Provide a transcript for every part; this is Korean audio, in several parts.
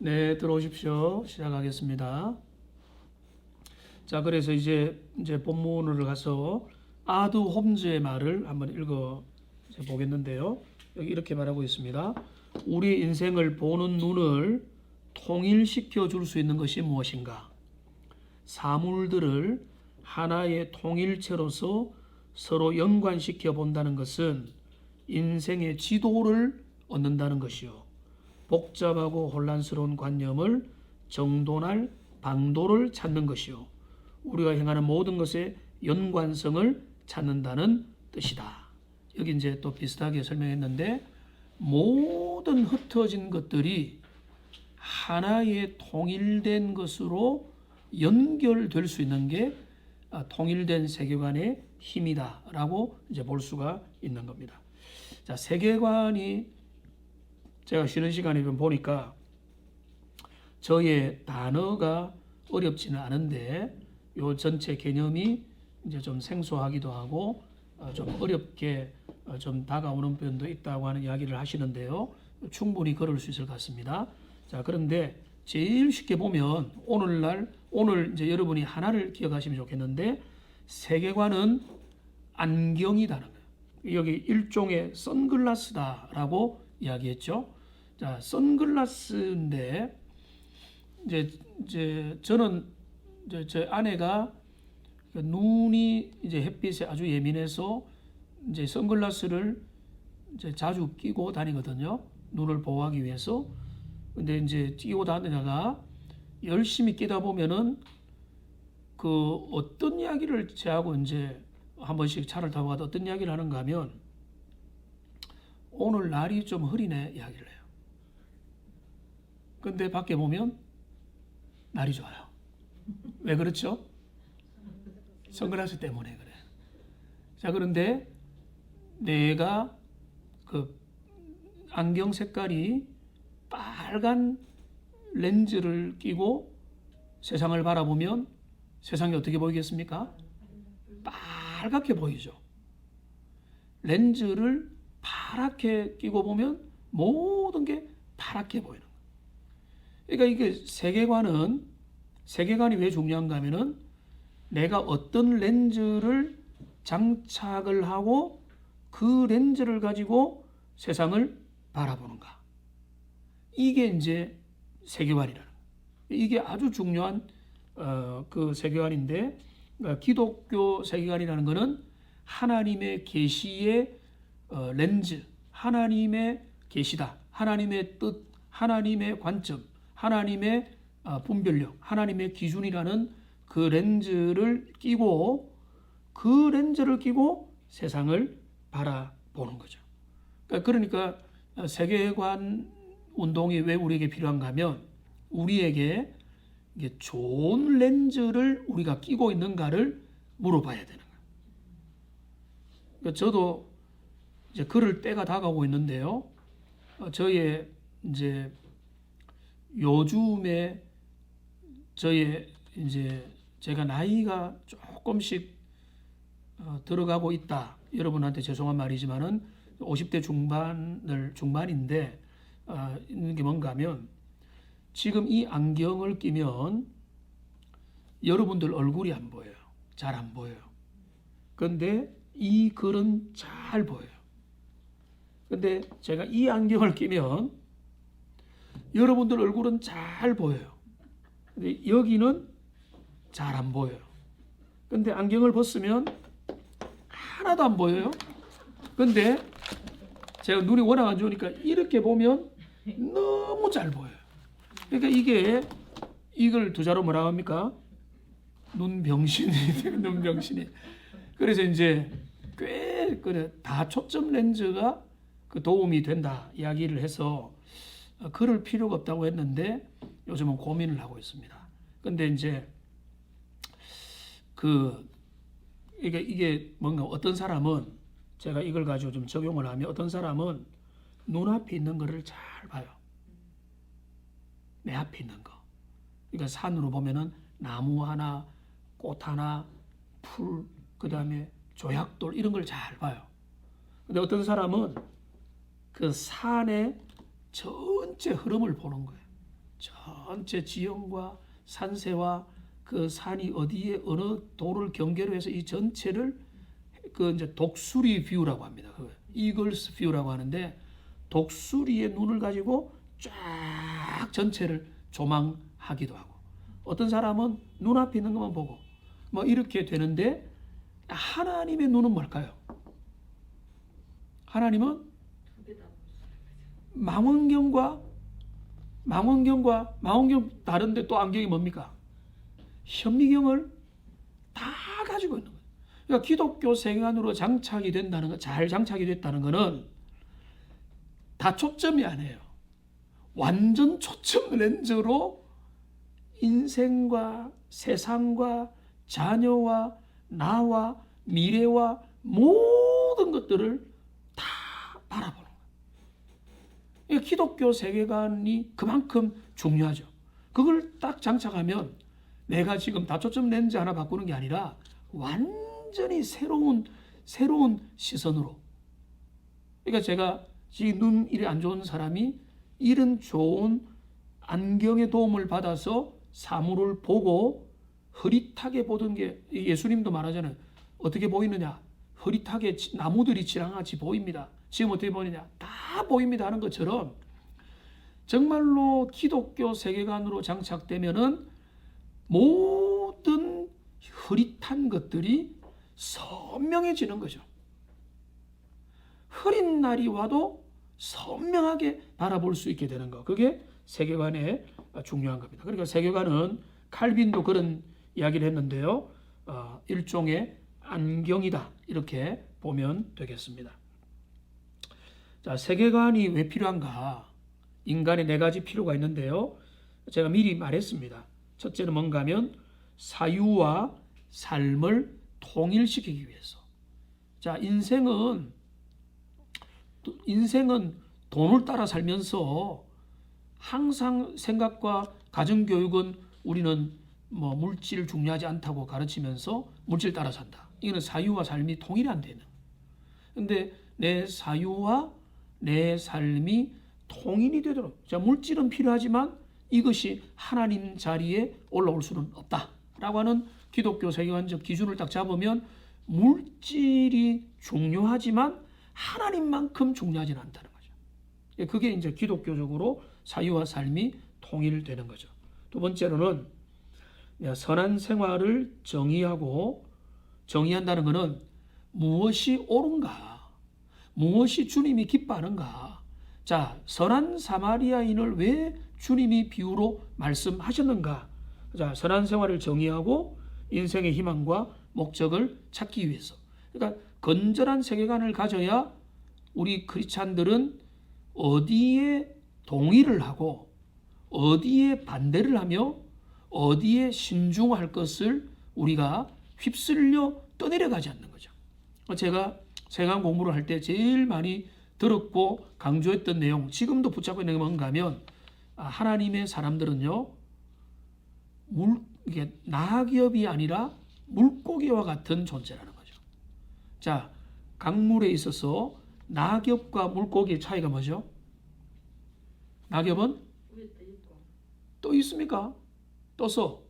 네, 들어오십시오. 시작하겠습니다. 자, 그래서 이제 본문으로 가서 아드 홈즈의 말을 한번 읽어 보겠는데요. 여기 이렇게 말하고 있습니다. 우리 인생을 보는 눈을 통일시켜 줄 수 있는 것이 무엇인가? 사물들을 하나의 통일체로서 서로 연관시켜 본다는 것은 인생의 지도를 얻는다는 것이요. 복잡하고 혼란스러운 관념을 정돈할 방도를 찾는 것이요. 우리가 행하는 모든 것의 연관성을 찾는다는 뜻이다. 여기 이제 또 비슷하게 설명했는데 모든 흩어진 것들이 하나의 통일된 것으로 연결될 수 있는 게 통일된 세계관의 힘이다라고 이제 볼 수가 있는 겁니다. 자, 세계관이 제가 쉬는 시간에 좀 보니까 저의 단어가 어렵지는 않은데 요 전체 개념이 이제 좀 생소하기도 하고 좀 어렵게 좀 다가오는 면도 있다고 하는 이야기를 하시는데요. 충분히 그럴 수 있을 것 같습니다. 자, 그런데 제일 쉽게 보면 오늘 이제 여러분이 하나를 기억하시면 좋겠는데 세계관은 안경이다는 거예요. 여기 일종의 선글라스다라고 이야기했죠. 자, 선글라스인데 이제 저는 제 아내가 눈이 이제 햇빛에 아주 예민해서 이제 선글라스를 이제 자주 끼고 다니거든요. 눈을 보호하기 위해서. 근데 이제 끼고 다니다가 열심히 끼다 보면은 그 어떤 이야기를 제하고 이제 한 번씩 차를 타고 가다 어떤 이야기를 하는가 하면 오늘 날이 좀 흐리네 이야기를 해요. 근데 밖에 보면 날이 좋아요. 왜 그렇죠? 선글라스 때문에 그래. 자, 그런데 내가 그 안경 색깔이 빨간 렌즈를 끼고 세상을 바라보면 세상이 어떻게 보이겠습니까? 빨갛게 보이죠. 렌즈를 파랗게 끼고 보면 모든 게 파랗게 보이는 거예요. 그러니까 이게 세계관이 왜 중요한가 하면은 내가 어떤 렌즈를 장착을 하고 그 렌즈를 가지고 세상을 바라보는가. 이게 이제 세계관이라는 거예요. 이게 아주 중요한 그 세계관인데 기독교 세계관이라는 것은 하나님의 계시의 렌즈, 하나님의 계시다, 하나님의 뜻, 하나님의 관점, 하나님의 분별력, 하나님의 기준이라는 그 렌즈를 끼고 세상을 바라보는 거죠. 그러니까 세계관 운동이 왜 우리에게 필요한가 하면 우리에게 이게 좋은 렌즈를 우리가 끼고 있는가를 물어봐야 되는 거예요. 그러니까 저도 이제 그럴 때가 다가오고 있는데요. 저의 이제 요즘에 저의 이제 제가 나이가 조금씩 들어가고 있다. 여러분한테 죄송한 말이지만은 50대 중반인데 있는 게 뭔가 하면 지금 이 안경을 끼면 여러분들 얼굴이 안 보여요. 잘 안 보여요. 그런데 이 글은 잘 보여요. 근데 제가 이 안경을 끼면 여러분들 얼굴은 잘 보여요. 근데 여기는 잘 안 보여요. 근데 안경을 벗으면 하나도 안 보여요. 근데 제가 눈이 워낙 안 좋으니까 이렇게 보면 너무 잘 보여요. 그러니까 이걸 두자로 뭐라고 합니까? 눈병신이. 눈병신이. 그래서 이제 꽤 다초점 렌즈가 그 도움이 된다 이야기를 해서 그럴 필요가 없다고 했는데 요즘은 고민을 하고 있습니다. 근데 이제 이게 뭔가 어떤 사람은 제가 이걸 가지고 좀 적용을 하면 어떤 사람은 눈앞에 있는 거를 잘 봐요. 내 앞에 있는 거. 그러니까 산으로 보면은 나무 하나, 꽃 하나, 풀, 그 다음에 조약돌 이런 걸 잘 봐요. 근데 어떤 사람은 그 산의 전체 흐름을 보는 거예요. 전체 지형과 산세와 그 산이 어디에 어느 도를 경계로 해서 이 전체를 그 이제 독수리 뷰라고 합니다. 그 이글스 뷰라고 하는데 독수리의 눈을 가지고 쫙 전체를 조망하기도 하고 어떤 사람은 눈앞에 있는 것만 보고 뭐 이렇게 되는데 하나님의 눈은 뭘까요? 하나님은 망원경 다른데 또 안경이 뭡니까? 현미경을 다 가지고 있는 거예요. 그러니까 기독교 세계관으로 장착이 된다는 거, 잘 장착이 됐다는 거는 다 초점이 아니에요. 완전 초점 렌즈로 인생과 세상과 자녀와 나와 미래와 모든 것들을 다 바라보는 거예요. 그러니까 기독교 세계관이 그만큼 중요하죠. 그걸 딱 장착하면 내가 지금 다초점 렌즈 하나 바꾸는 게 아니라 완전히 새로운 시선으로. 그러니까 제가 지금 눈 일이 안 좋은 사람이 이런 좋은 안경의 도움을 받아서 사물을 보고 흐릿하게 보던 게 예수님도 말하잖아요. 어떻게 보이느냐? 흐릿하게 나무들이 지랑같이 보입니다. 지금 어떻게 보이느냐? 다 보입니다 하는 것처럼 정말로 기독교 세계관으로 장착되면은 모든 흐릿한 것들이 선명해지는 거죠. 흐린 날이 와도 선명하게 바라볼 수 있게 되는 거. 그게 세계관의 중요한 겁니다. 그러니까 세계관은 칼빈도 그런 이야기를 했는데요. 일종의 안경이다. 이렇게 보면 되겠습니다. 자, 세계관이 왜 필요한가? 인간의 4가지 필요가 있는데요. 제가 미리 말했습니다. 첫째는 뭔가 하면 사유와 삶을 통일시키기 위해서. 자, 인생은 돈을 따라 살면서 항상 생각과 가정교육은 우리는 뭐 물질 중요하지 않다고 가르치면서 물질 따라 산다. 이거는 사유와 삶이 통일이 안 되는. 근데 내 사유와 내 삶이 통일이 되도록. 자, 물질은 필요하지만 이것이 하나님 자리에 올라올 수는 없다라고 하는 기독교 세계관적 기준을 딱 잡으면 물질이 중요하지만 하나님만큼 중요하지는 않다는 거죠. 그게 이제 기독교적으로 사유와 삶이 통일되는 거죠. 두 번째로는 선한 생활을 정의한다는 것은 무엇이 옳은가, 무엇이 주님이 기뻐하는가. 자, 선한 사마리아인을 왜 주님이 비유로 말씀하셨는가? 자, 선한 생활을 정의하고 인생의 희망과 목적을 찾기 위해서. 그러니까 건전한 세계관을 가져야 우리 크리스찬들은 어디에 동의를 하고 어디에 반대를 하며 어디에 신중할 것을 우리가 휩쓸려 떠내려가지 않는 거죠. 제가 세계관 공부를 할 때 제일 많이 들었고 강조했던 내용, 지금도 붙잡고 있는 게 뭔가 하면 하나님의 사람들은요, 이게 낙엽이 아니라 물고기와 같은 존재라는 거죠. 자, 강물에 있어서 낙엽과 물고기의 차이가 뭐죠? 낙엽은 떠 있습니까? 떠서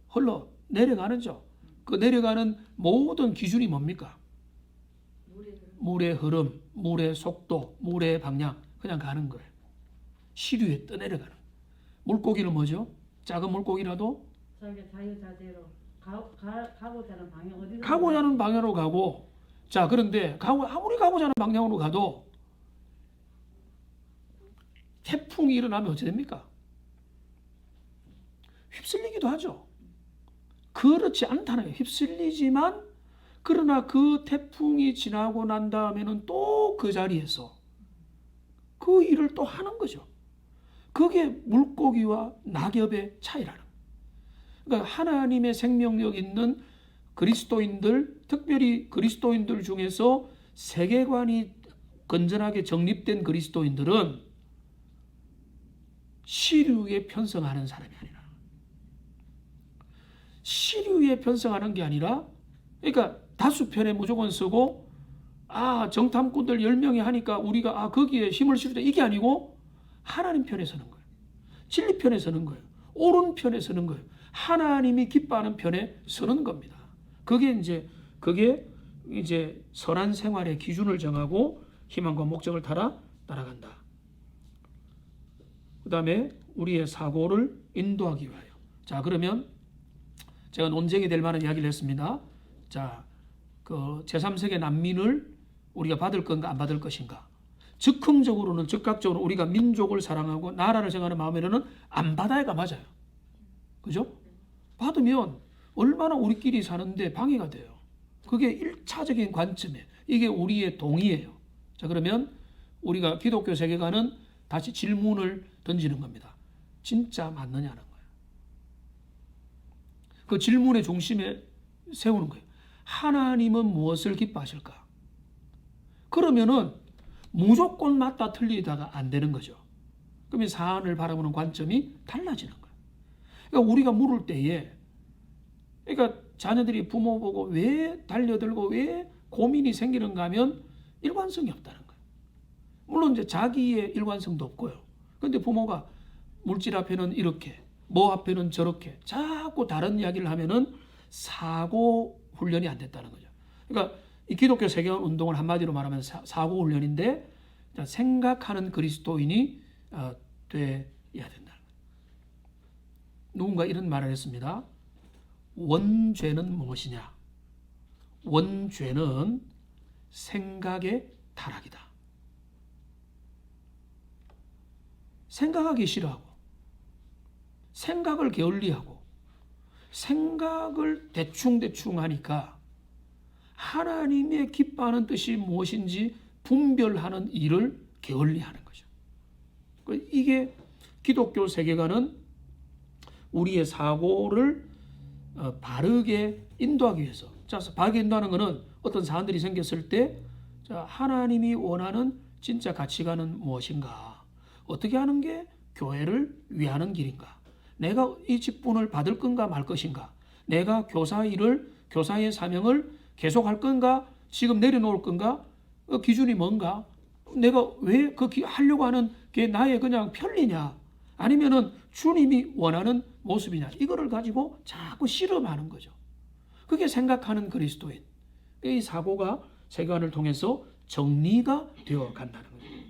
흘러 내려가는죠. 그 내려가는 모든 기준이 뭡니까? 물의 흐름, 물의 속도, 물의 방향, 그냥 가는 거예요. 시류에 떠내려가는. 물고기는 뭐죠? 작은 물고기라도 자기 자유자재로 가고자 하는 방향 어디로 가고자 하는 방향으로 가고. 자, 그런데 아무리 가고자 하는 방향으로 가도 태풍이 일어나면 어찌 됩니까? 휩쓸리기도 하죠. 그렇지 않다는 거예요. 휩쓸리지만 그러나 그 태풍이 지나고 난 다음에는 또 그 자리에서 그 일을 또 하는 거죠. 그게 물고기와 낙엽의 차이라는 거예요. 그러니까 하나님의 생명력 있는 그리스도인들, 특별히 그리스도인들 중에서 세계관이 건전하게 정립된 그리스도인들은 시류에 편성하는 사람이 아니라, 시류에 편성하는 게 아니라, 그러니까 다수편에 무조건 쓰고 정탐꾼들 10명이 하니까 우리가 거기에 힘을 실다, 이게 아니고 하나님 편에 서는 거예요. 진리 편에 서는 거예요. 옳은 편에 서는 거예요. 하나님이 기뻐하는 편에 서는 겁니다. 그게 이제 선한 생활의 기준을 정하고 희망과 목적을 따라 따라간다. 그 다음에 우리의 사고를 인도하기 위하여. 자, 그러면 제가 논쟁이 될 만한 이야기를 했습니다. 자, 그 제3세계 난민을 우리가 받을 건가 안 받을 것인가. 즉흥적으로는 즉각적으로 우리가 민족을 사랑하고 나라를 생각하는 마음에는 안 받아야가 맞아요. 그죠? 받으면 얼마나 우리끼리 사는데 방해가 돼요. 그게 1차적인 관점이에요. 이게 우리의 동의예요. 자, 그러면 우리가 기독교 세계관은 다시 질문을 던지는 겁니다. 진짜 맞느냐는 거예요. 그 질문의 중심에 세우는 거예요. 하나님은 무엇을 기뻐하실까? 그러면은 무조건 맞다 틀리다가 안 되는 거죠. 그러면 사안을 바라보는 관점이 달라지는 거예요. 그러니까 우리가 물을 때에, 그러니까 자녀들이 부모 보고 왜 달려들고 왜 고민이 생기는가 하면 일관성이 없다는 거예요. 물론 이제 자기의 일관성도 없고요. 그런데 부모가 물질 앞에는 이렇게, 뭐 앞에는 저렇게 자꾸 다른 이야기를 하면은 사고 훈련이 안 됐다는 거죠. 그러니까 이 기독교 세계관 운동을 한마디로 말하면 사고 훈련인데, 생각하는 그리스도인이 돼야 된다는 거예요. 누군가 이런 말을 했습니다. 원죄는 무엇이냐? 원죄는 생각의 타락이다. 생각하기 싫어하고, 생각을 게을리하고, 생각을 대충대충 하니까 하나님의 기뻐하는 뜻이 무엇인지 분별하는 일을 게을리하는 거죠. 이게 기독교 세계관은 우리의 사고를 바르게 인도하기 위해서. 자, 바르게 인도하는 것은 어떤 사안들이 생겼을 때, 자, 하나님이 원하는 진짜 가치관은 무엇인가? 어떻게 하는 게 교회를 위하는 길인가? 내가 이 직분을 받을 건가 말 것인가? 내가 교사의 사명을 계속할 건가? 지금 내려놓을 건가? 기준이 뭔가? 내가 왜 하려고 하는 게 나의 그냥 편리냐? 아니면은 주님이 원하는 모습이냐? 이거를 가지고 자꾸 실험하는 거죠. 그게 생각하는 그리스도인. 이 사고가 세계관을 통해서 정리가 되어 간다는 거예요.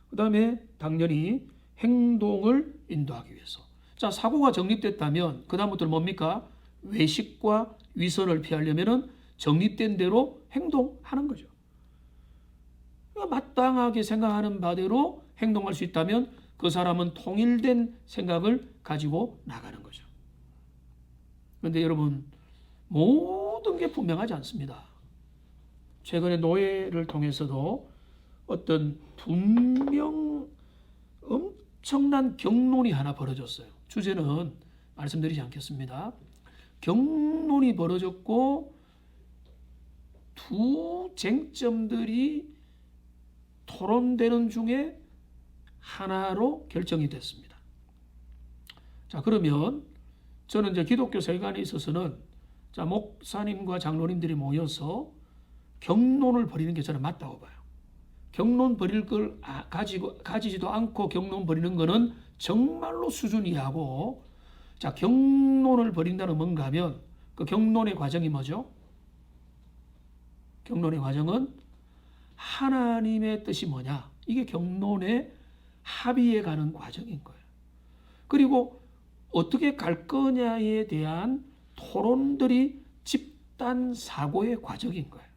그 다음에 당연히 행동을 인도하기 위해서. 자, 사고가 정립됐다면 그 다음부터는 뭡니까? 외식과 위선을 피하려면은 정립된 대로 행동하는 거죠. 마땅하게 생각하는 바대로 행동할 수 있다면 그 사람은 통일된 생각을 가지고 나가는 거죠. 그런데 여러분, 모든 게 분명하지 않습니다. 최근에 노예를 통해서도 어떤 분명 엄청난 경론이 하나 벌어졌어요. 주제는 말씀드리지 않겠습니다. 경론이 벌어졌고 두 쟁점들이 토론되는 중에 하나로 결정이 됐습니다. 자, 그러면 저는 이제 기독교 세계관에 있어서는, 자, 목사님과 장로님들이 모여서 경론을 벌이는 게 저는 맞다고 봐요. 경론 벌일 걸 가지지도 않고 경론 벌이는 거는 정말로 수준 이하고, 자, 경론을 벌인다는 뭔가 하면 그 경론의 과정이 뭐죠? 경론의 과정은 하나님의 뜻이 뭐냐? 이게 경론의 합의에 가는 과정인 거예요. 그리고 어떻게 갈 거냐에 대한 토론들이 집단 사고의 과정인 거예요.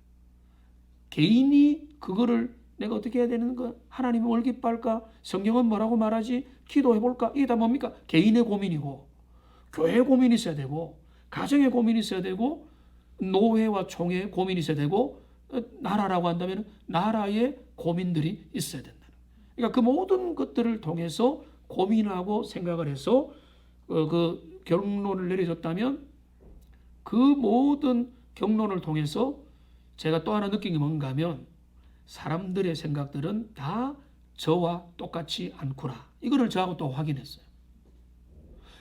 개인이 그거를 내가 어떻게 해야 되는 거? 하나님이 뭘 기뻐할까? 성경은 뭐라고 말하지? 기도해볼까? 이게 다 뭡니까? 개인의 고민이고, 교회의 고민이 있어야 되고, 가정의 고민이 있어야 되고, 노회와 총회의 고민이 있어야 되고, 나라라고 한다면 나라의 고민들이 있어야 된다. 그러니까 그 모든 것들을 통해서 고민하고 생각을 해서 그 경론을 내려줬다면, 그 모든 경론을 통해서 제가 또 하나 느낀 게 뭔가 하면, 사람들의 생각들은 다 저와 똑같지 않구나. 이거를 저하고 또 확인했어요.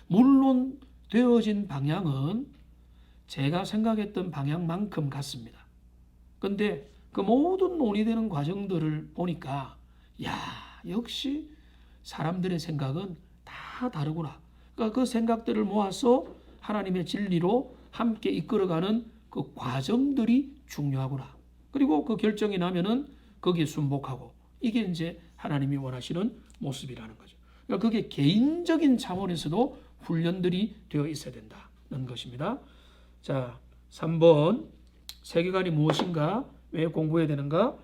물론 되어진 방향은 제가 생각했던 방향만큼 같습니다. 근데 그 모든 논의되는 과정들을 보니까, 야, 역시 사람들의 생각은 다 다 다르구나. 그러니까 그 생각들을 모아서 하나님의 진리로 함께 이끌어가는 그 과정들이 중요하구나. 그리고 그 결정이 나면은 거기에 순복하고, 이게 이제 하나님이 원하시는 모습이라는 거죠. 그러니까 그게 개인적인 차원에서도 훈련들이 되어 있어야 된다는 것입니다. 자, 3번 세계관이 무엇인가? 왜 공부해야 되는가?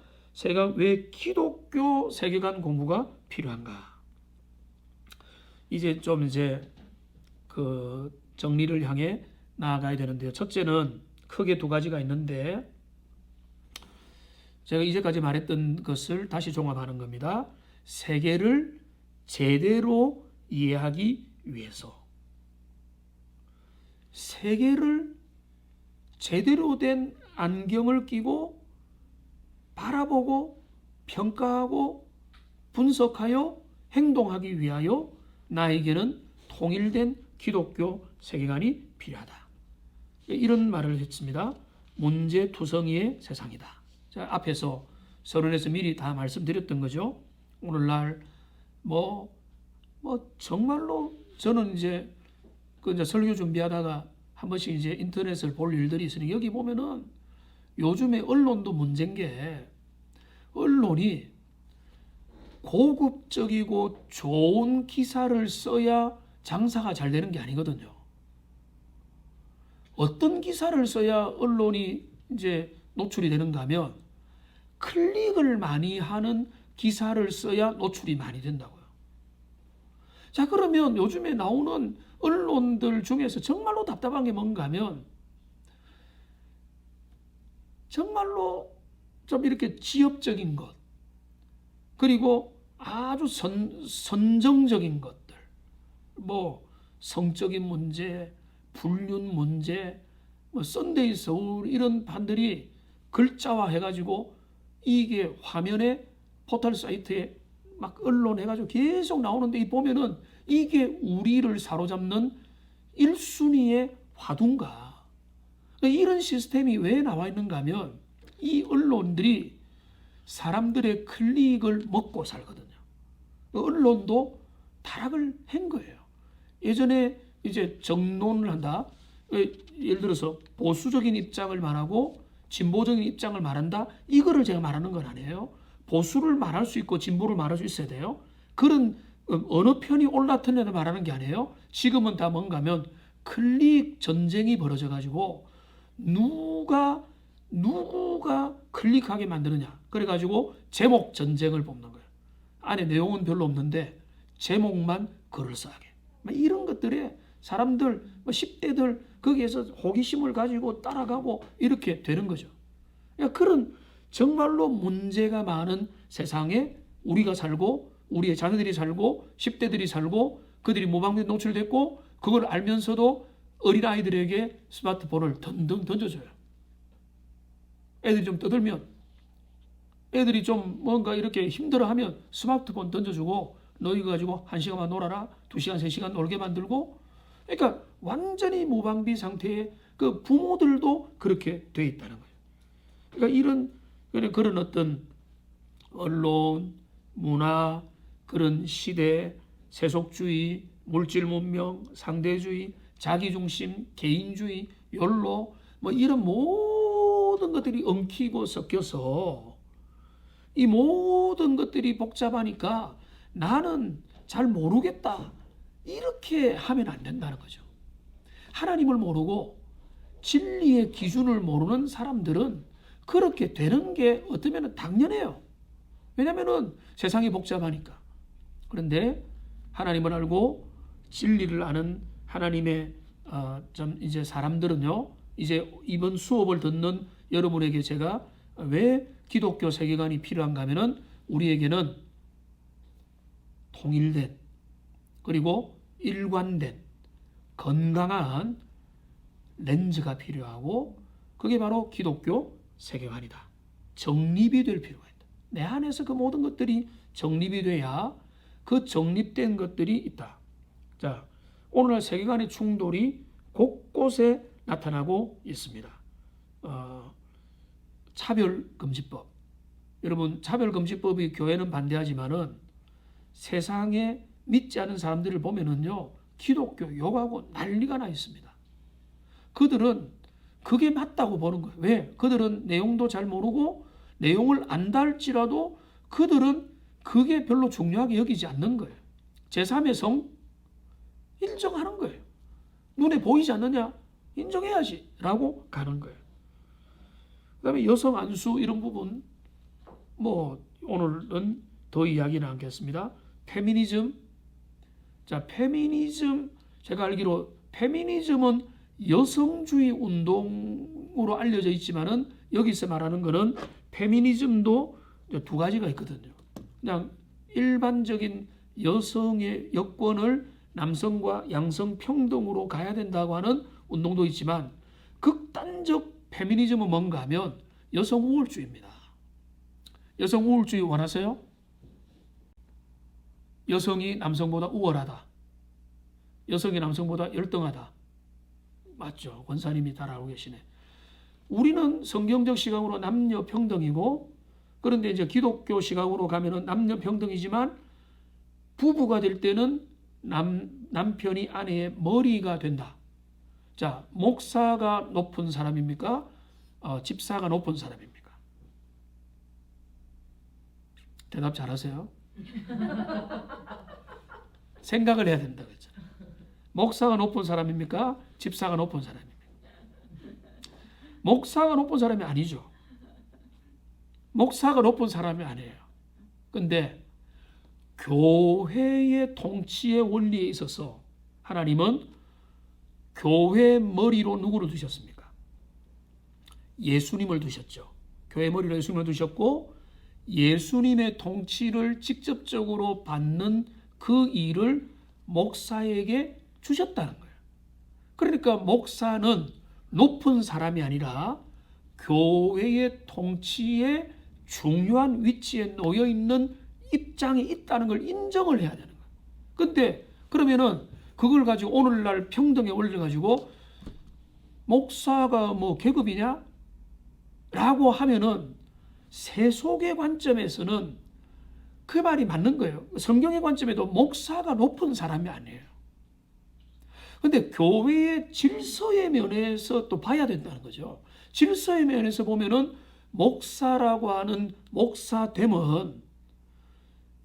왜 기독교 세계관 공부가 필요한가? 이제 좀 그 정리를 향해 나아가야 되는데요. 첫째는 크게 두 가지가 있는데, 제가 이제까지 말했던 것을 다시 종합하는 겁니다. 세계를 제대로 이해하기 위해서, 세계를 제대로 된 안경을 끼고 바라보고 평가하고 분석하여 행동하기 위하여 나에게는 통일된 기독교 세계관이 필요하다. 이런 말을 했습니다. 문제투성이의 세상이다. 자, 앞에서 서론에서 미리 다 말씀드렸던 거죠. 오늘날 정말로 저는 이제 설교 준비하다가 한 번씩 이제 인터넷을 볼 일들이 있으니, 여기 보면은 요즘에 언론도 문제인 게, 언론이 고급적이고 좋은 기사를 써야 장사가 잘 되는 게 아니거든요. 어떤 기사를 써야 언론이 이제 노출이 되는가 하면, 클릭을 많이 하는 기사를 써야 노출이 많이 된다고요. 자, 그러면 요즘에 나오는 언론들 중에서 정말로 답답한 게 뭔가 하면, 정말로 좀 이렇게 지엽적인 것, 그리고 아주 선정적인 것들, 성적인 문제, 불륜 문제, 썬데이 서울, 이런 판들이 글자화 해가지고 이게 화면에 포털 사이트에 막 언론해가지고 계속 나오는데, 이 보면은 이게 우리를 사로잡는 1순위의 화두인가? 이런 시스템이 왜 나와 있는가 하면, 이 언론들이 사람들의 클릭을 먹고 살거든요. 언론도 타락을 한 거예요. 예전에 이제 정론을 한다. 예를 들어서 보수적인 입장을 말하고 진보적인 입장을 말한다. 이거를 제가 말하는 건 아니에요. 보수를 말할 수 있고 진보를 말할 수 있어야 돼요. 그런 어느 편이 올라탔냐를 말하는 게 아니에요. 지금은 다 뭔가 하면 클릭 전쟁이 벌어져 가지고 누가 클릭하게 만드느냐. 그래가지고 제목 전쟁을 뽑는 거예요. 안에 내용은 별로 없는데 제목만 그럴싸하게. 이런 것들에 사람들, 10대들 거기에서 호기심을 가지고 따라가고 이렇게 되는 거죠. 그러니까 그런 정말로 문제가 많은 세상에 우리가 살고, 우리의 자녀들이 살고, 10대들이 살고, 그들이 모방에 노출됐고, 그걸 알면서도 어린아이들에게 스마트폰을 던등 던져줘요. 애들이 좀 떠들면, 애들이 좀 뭔가 이렇게 힘들어하면 스마트폰 던져주고, 너 이거 가지고 1시간만 놀아라, 2시간, 3시간 놀게 만들고. 그러니까 완전히 무방비 상태의 그 부모들도 그렇게 돼 있다는 거예요. 그러니까 그런 어떤 언론, 문화, 그런 시대, 세속주의, 물질 문명, 상대주의, 자기중심, 개인주의, 욜로, 이런 모든 것들이 엉키고 섞여서 이 모든 것들이 복잡하니까 나는 잘 모르겠다, 이렇게 하면 안 된다는 거죠. 하나님을 모르고 진리의 기준을 모르는 사람들은 그렇게 되는 게 어쩌면 당연해요. 왜냐하면 세상이 복잡하니까. 그런데 하나님을 알고 진리를 아는 하나님의 이제 사람들은요, 이제 이번 수업을 듣는 여러분에게 제가 왜 기독교 세계관이 필요한가 하면은, 우리에게는 통일된, 그리고 일관된 건강한 렌즈가 필요하고, 그게 바로 기독교 세계관이다. 정립이 될 필요가 있다. 내 안에서 그 모든 것들이 정립이 돼야 그 정립된 것들이 있다. 자, 오늘날 세계관의 충돌이 곳곳에 나타나고 있습니다. 차별금지법. 여러분, 차별금지법이 교회는 반대하지만은 세상의 믿지 않는 사람들을 보면은요, 기독교 욕하고 난리가 나 있습니다. 그들은 그게 맞다고 보는 거예요. 왜? 그들은 내용도 잘 모르고 내용을 안다 할지라도 그들은 그게 별로 중요하게 여기지 않는 거예요. 제3의 성 인정하는 거예요. 눈에 보이지 않느냐? 인정해야지 라고 가는 거예요. 그 다음에 여성 안수 이런 부분 뭐 오늘은 더 이야기는 않겠습니다. 페미니즘. 자, 페미니즘 제가 알기로 페미니즘은 여성주의 운동으로 알려져 있지만은 여기서 말하는 거는 페미니즘도 두 가지가 있거든요. 그냥 일반적인 여성의 여권을 남성과 양성 평등으로 가야 된다고 하는 운동도 있지만 극단적 페미니즘은 뭔가 하면 여성 우월주의입니다. 여성 우월주의 원하세요? 여성이 남성보다 우월하다. 여성이 남성보다 열등하다. 맞죠? 권사님이 잘 알고 계시네. 우리는 성경적 시각으로 남녀 평등이고, 그런데 이제 기독교 시각으로 가면은 남녀 평등이지만 부부가 될 때는 남편이 아내의 머리가 된다. 자, 목사가 높은 사람입니까? 집사가 높은 사람입니까? 대답 잘하세요. 생각을 해야 된다 그랬잖아요. 목사가 높은 사람입니까? 집사가 높은 사람입니까? 목사가 높은 사람이 아니죠. 목사가 높은 사람이 아니에요. 근데 교회의 통치의 원리에 있어서 하나님은 교회 머리로 누구를 두셨습니까? 예수님을 두셨죠. 교회 머리로 예수님을 두셨고 예수님의 통치를 직접적으로 받는 그 일을 목사에게 주셨다는 거예요. 그러니까 목사는 높은 사람이 아니라 교회의 통치에 중요한 위치에 놓여 있는 입장이 있다는 걸 인정을 해야 되는 거예요. 근데 그러면은 그걸 가지고 오늘날 평등에 올려가지고 목사가 뭐 계급이냐? 라고 하면은 세속의 관점에서는 그 말이 맞는 거예요. 성경의 관점에도 목사가 높은 사람이 아니에요. 근데 교회의 질서의 면에서 또 봐야 된다는 거죠. 질서의 면에서 보면은 목사라고 하는 목사됨은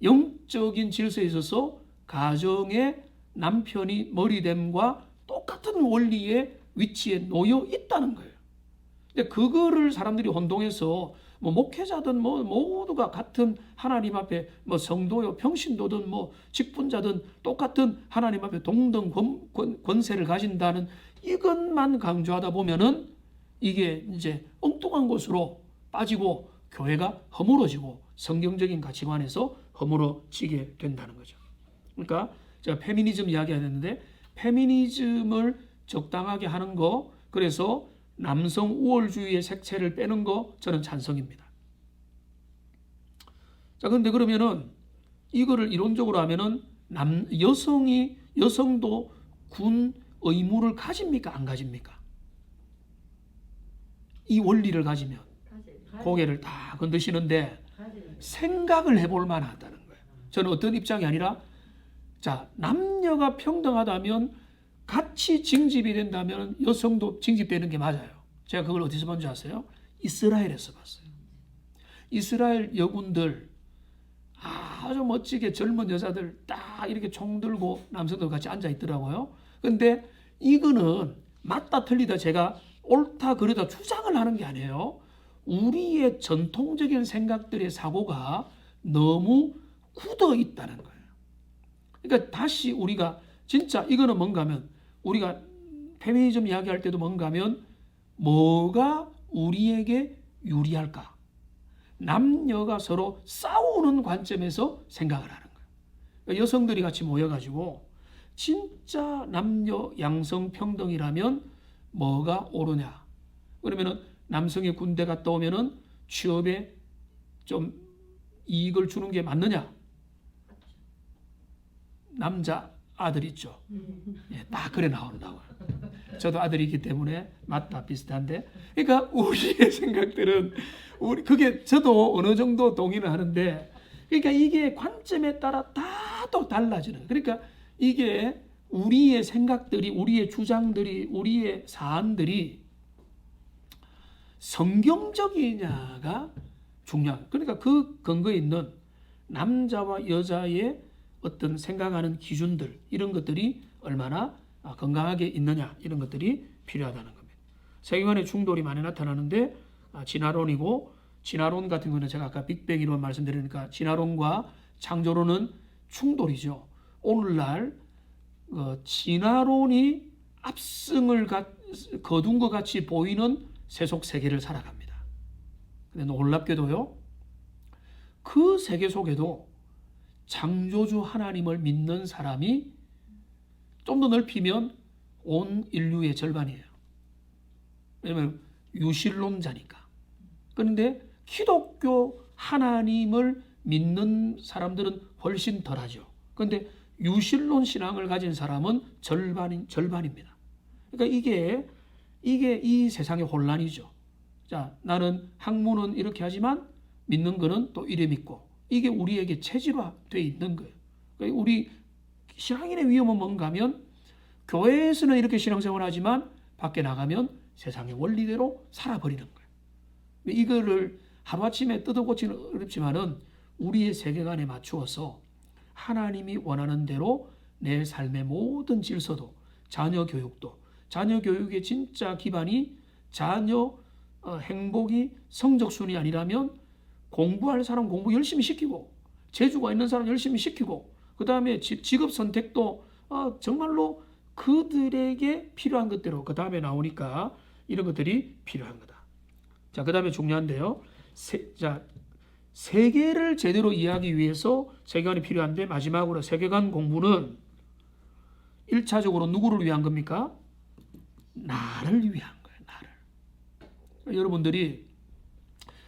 영적인 질서에 있어서 가정의 남편이 머리됨과 똑같은 원리의 위치에 놓여 있다는 거예요. 근데 그거를 사람들이 혼동해서 뭐 목회자든 뭐 모두가 같은 하나님 앞에 뭐 성도요 평신도든 뭐 직분자든 똑같은 하나님 앞에 동등 권세를 가진다는 이것만 강조하다 보면은 이게 이제 엉뚱한 곳으로 빠지고 교회가 허물어지고 성경적인 가치관에서 허물어지게 된다는 거죠. 그러니까 제가 페미니즘 이야기했는데 페미니즘을 적당하게 하는 거, 그래서 남성 우월주의의 색채를 빼는 거 저는 찬성입니다. 자, 그런데 그러면은 이거를 이론적으로 하면은 여성도 군 의무를 가집니까? 안 가집니까? 이 원리를 가지면 고개를 다 건드시는데 생각을 해볼 만하다는 거예요. 저는 어떤 입장이 아니라 자, 남녀가 평등하다면 같이 징집이 된다면 여성도 징집되는 게 맞아요. 제가 그걸 어디서 본 줄 아세요? 이스라엘에서 봤어요. 이스라엘 여군들 아주 멋지게 젊은 여자들 딱 이렇게 총 들고 남성들 같이 앉아 있더라고요. 근데 이거는 맞다 틀리다 제가 옳다 그르다 주장을 하는 게 아니에요. 우리의 전통적인 생각들의 사고가 너무 굳어 있다는 거예요. 그러니까 다시 우리가 진짜 이거는 뭔가 하면 우리가 페미니즘 이야기할 때도 뭔가 하면 뭐가 우리에게 유리할까? 남녀가 서로 싸우는 관점에서 생각을 하는 거예요. 그러니까 여성들이 같이 모여가지고 진짜 남녀 양성 평등이라면 뭐가 옳으냐? 그러면은 남성이 군대 갔다 오면은 취업에 좀 이익을 주는 게 맞느냐? 남자 아들 있죠. 예, 다 그래 나온다고요. 저도 아들이 있기 때문에 맞다 비슷한데. 그러니까 우리의 생각들은 그게 저도 어느 정도 동의는 하는데, 그러니까 이게 관점에 따라 다 또 달라지는 거예요. 그러니까 이게 우리의 생각들이, 우리의 주장들이, 우리의 사안들이 성경적이냐가 중요한. 그러니까 그 근거에 있는 남자와 여자의 어떤 생각하는 기준들, 이런 것들이 얼마나 건강하게 있느냐, 이런 것들이 필요하다는 겁니다. 세계관의 충돌이 많이 나타나는데 진화론이고, 진화론 같은 경우는 제가 아까 빅뱅 이론 말씀드리니까 진화론과 창조론은 충돌이죠. 오늘날 진화론이 압승을 거둔 것 같이 보이는 세속 세계를 살아갑니다. 근데 놀랍게도요, 그 세계 속에도 창조주 하나님을 믿는 사람이 좀 더 넓히면 온 인류의 절반이에요. 왜냐하면 유실론자니까. 그런데 기독교 하나님을 믿는 사람들은 훨씬 덜하죠. 그런데 유실론 신앙을 가진 사람은 절반입니다. 그러니까 이게 이 세상의 혼란이죠. 자, 나는 학문은 이렇게 하지만 믿는 거는 또 이래 믿고, 이게 우리에게 체질화되어 있는 거예요. 그러니까 우리 신앙인의 위험은 뭔가 하면 교회에서는 이렇게 신앙생활을 하지만 밖에 나가면 세상의 원리대로 살아버리는 거예요. 이거를 하루아침에 뜯어고치는 어렵지만은 우리의 세계관에 맞추어서 하나님이 원하는 대로 내 삶의 모든 질서도, 자녀 교육도, 자녀 교육의 진짜 기반이 자녀 행복이 성적순이 아니라면 공부할 사람 공부 열심히 시키고, 재주가 있는 사람 열심히 시키고, 그 다음에 직업 선택도 정말로 그들에게 필요한 것대로, 그 다음에 나오니까 이런 것들이 필요한 거다. 자, 그 다음에 중요한데요. 세계를 제대로 이해하기 위해서 세계관이 필요한데, 마지막으로 세계관 공부는 1차적으로 누구를 위한 겁니까? 나를 위한 거예요. 나를. 여러분들이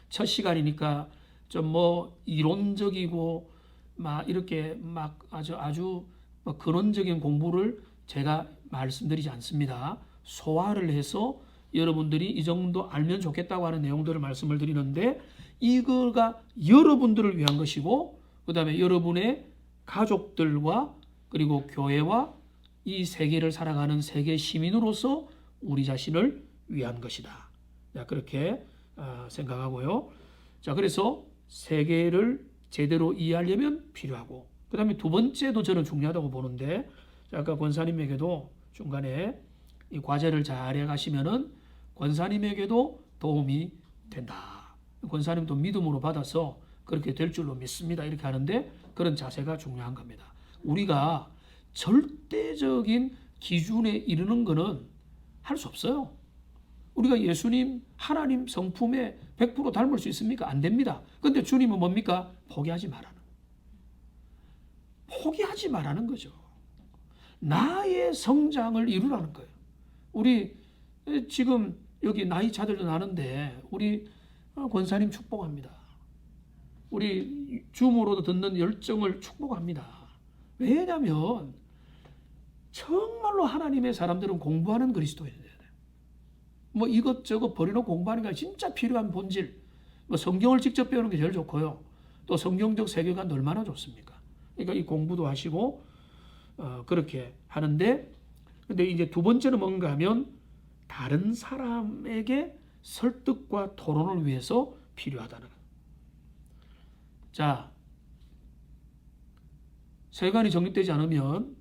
첫 시간이니까 좀 뭐 이론적이고 막 이렇게 막 아주 근원적인 공부를 제가 말씀드리지 않습니다. 소화를 해서 여러분들이 이 정도 알면 좋겠다고 하는 내용들을 말씀을 드리는데, 이거가 여러분들을 위한 것이고, 그 다음에 여러분의 가족들과 그리고 교회와 이 세계를 살아가는 세계 시민으로서 우리 자신을 위한 것이다. 자, 그렇게 생각하고요. 자, 그래서 세계를 제대로 이해하려면 필요하고, 그 다음에 두 번째도 저는 중요하다고 보는데, 아까 권사님에게도 중간에 이 과제를 잘 해가시면은 권사님에게도 도움이 된다. 권사님도 믿음으로 받아서 그렇게 될 줄로 믿습니다. 이렇게 하는데, 그런 자세가 중요한 겁니다. 우리가 절대적인 기준에 이르는 것은 할 수 없어요. 우리가 예수님, 하나님 성품에 100% 닮을 수 있습니까? 안 됩니다. 근데 주님은 뭡니까? 포기하지 말라는 거죠. 나의 성장을 이루라는 거예요. 우리 지금 여기 나이 차들도 나는데 우리 권사님 축복합니다. 우리 줌으로도 듣는 열정을 축복합니다. 왜냐하면 정말로 하나님의 사람들은 공부하는 그리스도인이에요. 뭐 이것저것 버리고 공부하는 게 진짜 필요한 본질. 뭐 성경을 직접 배우는 게 제일 좋고요. 또 성경적 세계관도 얼마나 좋습니까? 그러니까 이 공부도 하시고 그렇게 하는데, 근데 이제 두 번째는 뭔가 하면 다른 사람에게 설득과 토론을 위해서 필요하다는 거예요. 자, 세계관이 정립되지 않으면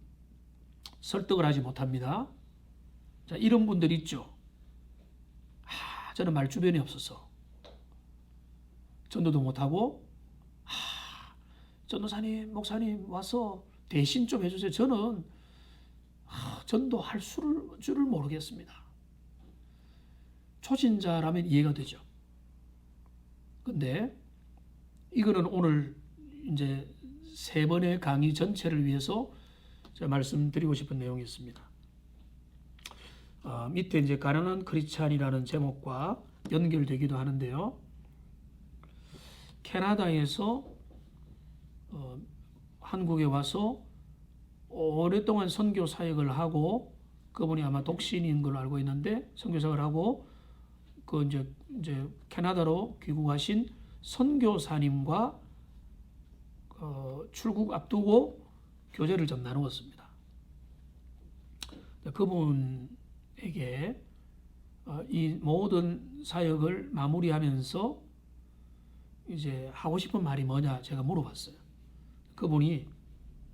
설득을 하지 못합니다. 자, 이런 분들 있죠. 저는 말주변이 없어서 전도도 못하고, 전도사님, 목사님 와서 대신 좀 해주세요. 저는 전도할 줄을 모르겠습니다. 초진자라면 이해가 되죠. 근데 이거는 오늘 이제 세 번의 강의 전체를 위해서 제가 말씀드리고 싶은 내용이 있습니다. 밑에 이제 가난한 크리스찬이라는 제목과 연결되기도 하는데요. 캐나다에서 한국에 와서 오랫동안 선교 사역을 하고, 그분이 아마 독신인 걸로 알고 있는데 선교 사역을 하고 그 이제 캐나다로 귀국하신 선교사님과 출국 앞두고 교제를 좀 나누었습니다. 그분에게 이 모든 사역을 마무리하면서 이제 하고 싶은 말이 뭐냐 제가 물어봤어요. 그분이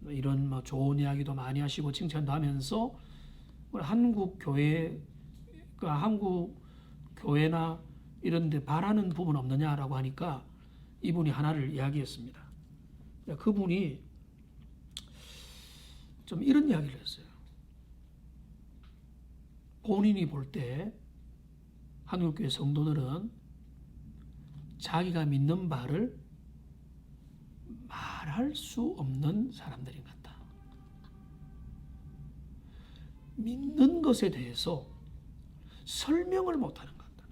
이런 뭐 좋은 이야기도 많이 하시고 칭찬도 하면서 한국 교회나 이런 데 바라는 부분 없느냐라고 하니까 이분이 하나를 이야기했습니다. 그분이 좀 이런 이야기를 했어요. 본인이 볼 때 한국교회 성도들은 자기가 믿는 바를 말할 수 없는 사람들인 것 같다. 믿는 것에 대해서 설명을 못하는 것 같다.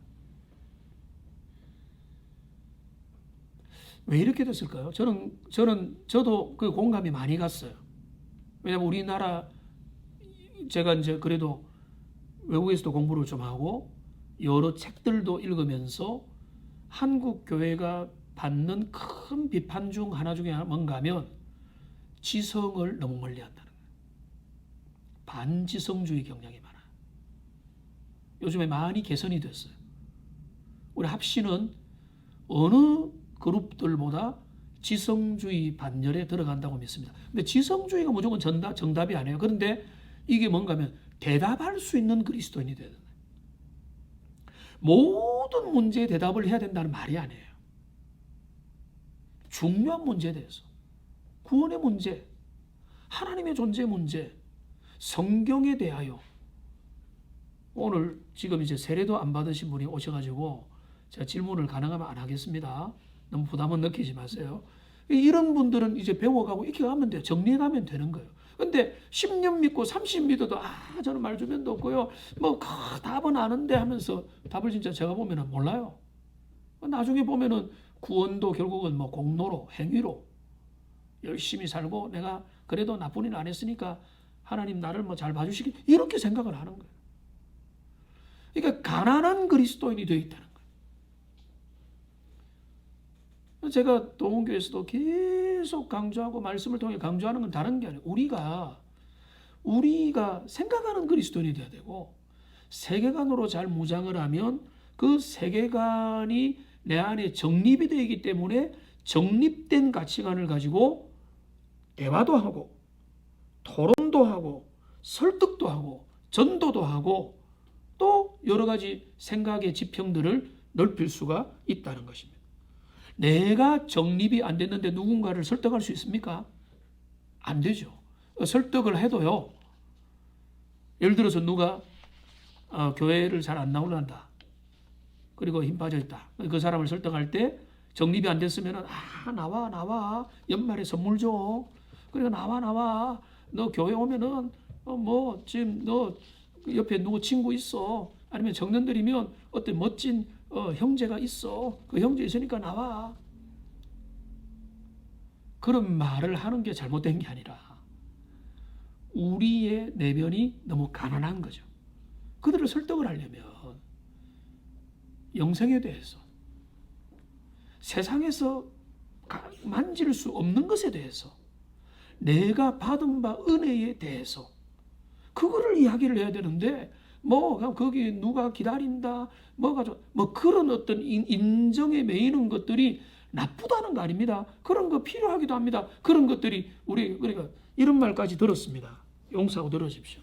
왜 이렇게 됐을까요? 저도 그 공감이 많이 갔어요. 왜냐하면 우리나라 제가 이제 그래도 외국에서도 공부를 좀 하고 여러 책들도 읽으면서 한국 교회가 받는 큰 비판 중 하나 중에 뭔가 하면 지성을 너무 멀리한다는 거예요. 반지성주의 경향이 많아요. 요즘에 많이 개선이 됐어요. 우리 합시는 어느 그룹들보다 지성주의 반열에 들어간다고 믿습니다. 근데 지성주의가 무조건 정답이 아니에요. 그런데 이게 뭔가 하면 대답할 수 있는 그리스도인이 되는 거예요. 모든 문제에 대답을 해야 된다는 말이 아니에요. 중요한 문제에 대해서 구원의 문제, 하나님의 존재 문제, 성경에 대하여 오늘 지금 이제 세례도 안 받으신 분이 오셔가지고 제가 질문을 가능하면 안 하겠습니다. 너무 부담은 느끼지 마세요. 이런 분들은 이제 배워가고 이렇게 가면 돼요. 정리해가면 되는 거예요. 근데 10년 믿고 30 믿어도 저는 말주변도 없고요. 뭐 답은 아는데 하면서 답을 진짜 제가 보면은 몰라요. 나중에 보면은 구원도 결국은 뭐 공로로 행위로 열심히 살고 내가 그래도 나쁜 일 안 했으니까 하나님 나를 뭐 잘 봐주시기 이렇게 생각을 하는 거예요. 그러니까 가난한 그리스도인이 되어 있다는 거예요. 제가 동원교회에서도 계속 강조하고 말씀을 통해 강조하는 건 다른 게 아니에요. 우리가 생각하는 그리스도인이 돼야 되고 세계관으로 잘 무장을 하면 그 세계관이 내 안에 정립이 되기 때문에 정립된 가치관을 가지고 대화도 하고 토론도 하고 설득도 하고 전도도 하고 또 여러 가지 생각의 지평들을 넓힐 수가 있다는 것입니다. 내가 정립이 안 됐는데 누군가를 설득할 수 있습니까? 안 되죠. 설득을 해도요. 예를 들어서 누가 교회를 잘 안 나오려한다. 그리고 힘 빠져있다. 그 사람을 설득할 때 정립이 안 됐으면 나와 연말에 선물 줘. 그리고 나와 너 교회 오면은 뭐 지금 너 옆에 누구 친구 있어. 아니면 청년들이면 어떤 멋진 형제가 있어. 그 형제 있으니까 나와. 그런 말을 하는 게 잘못된 게 아니라 우리의 내면이 너무 가난한 거죠. 그들을 설득을 하려면 영생에 대해서 세상에서 만질 수 없는 것에 대해서 내가 받은 바 은혜에 대해서 그거를 이야기를 해야 되는데 거기 누가 기다린다 뭐 그런 어떤 인정에 매이는 것들이 나쁘다는 거 아닙니다. 그런 거 필요하기도 합니다. 그런 것들이 그러니까 이런 말까지 들었습니다. 용서하고 들어주십시오.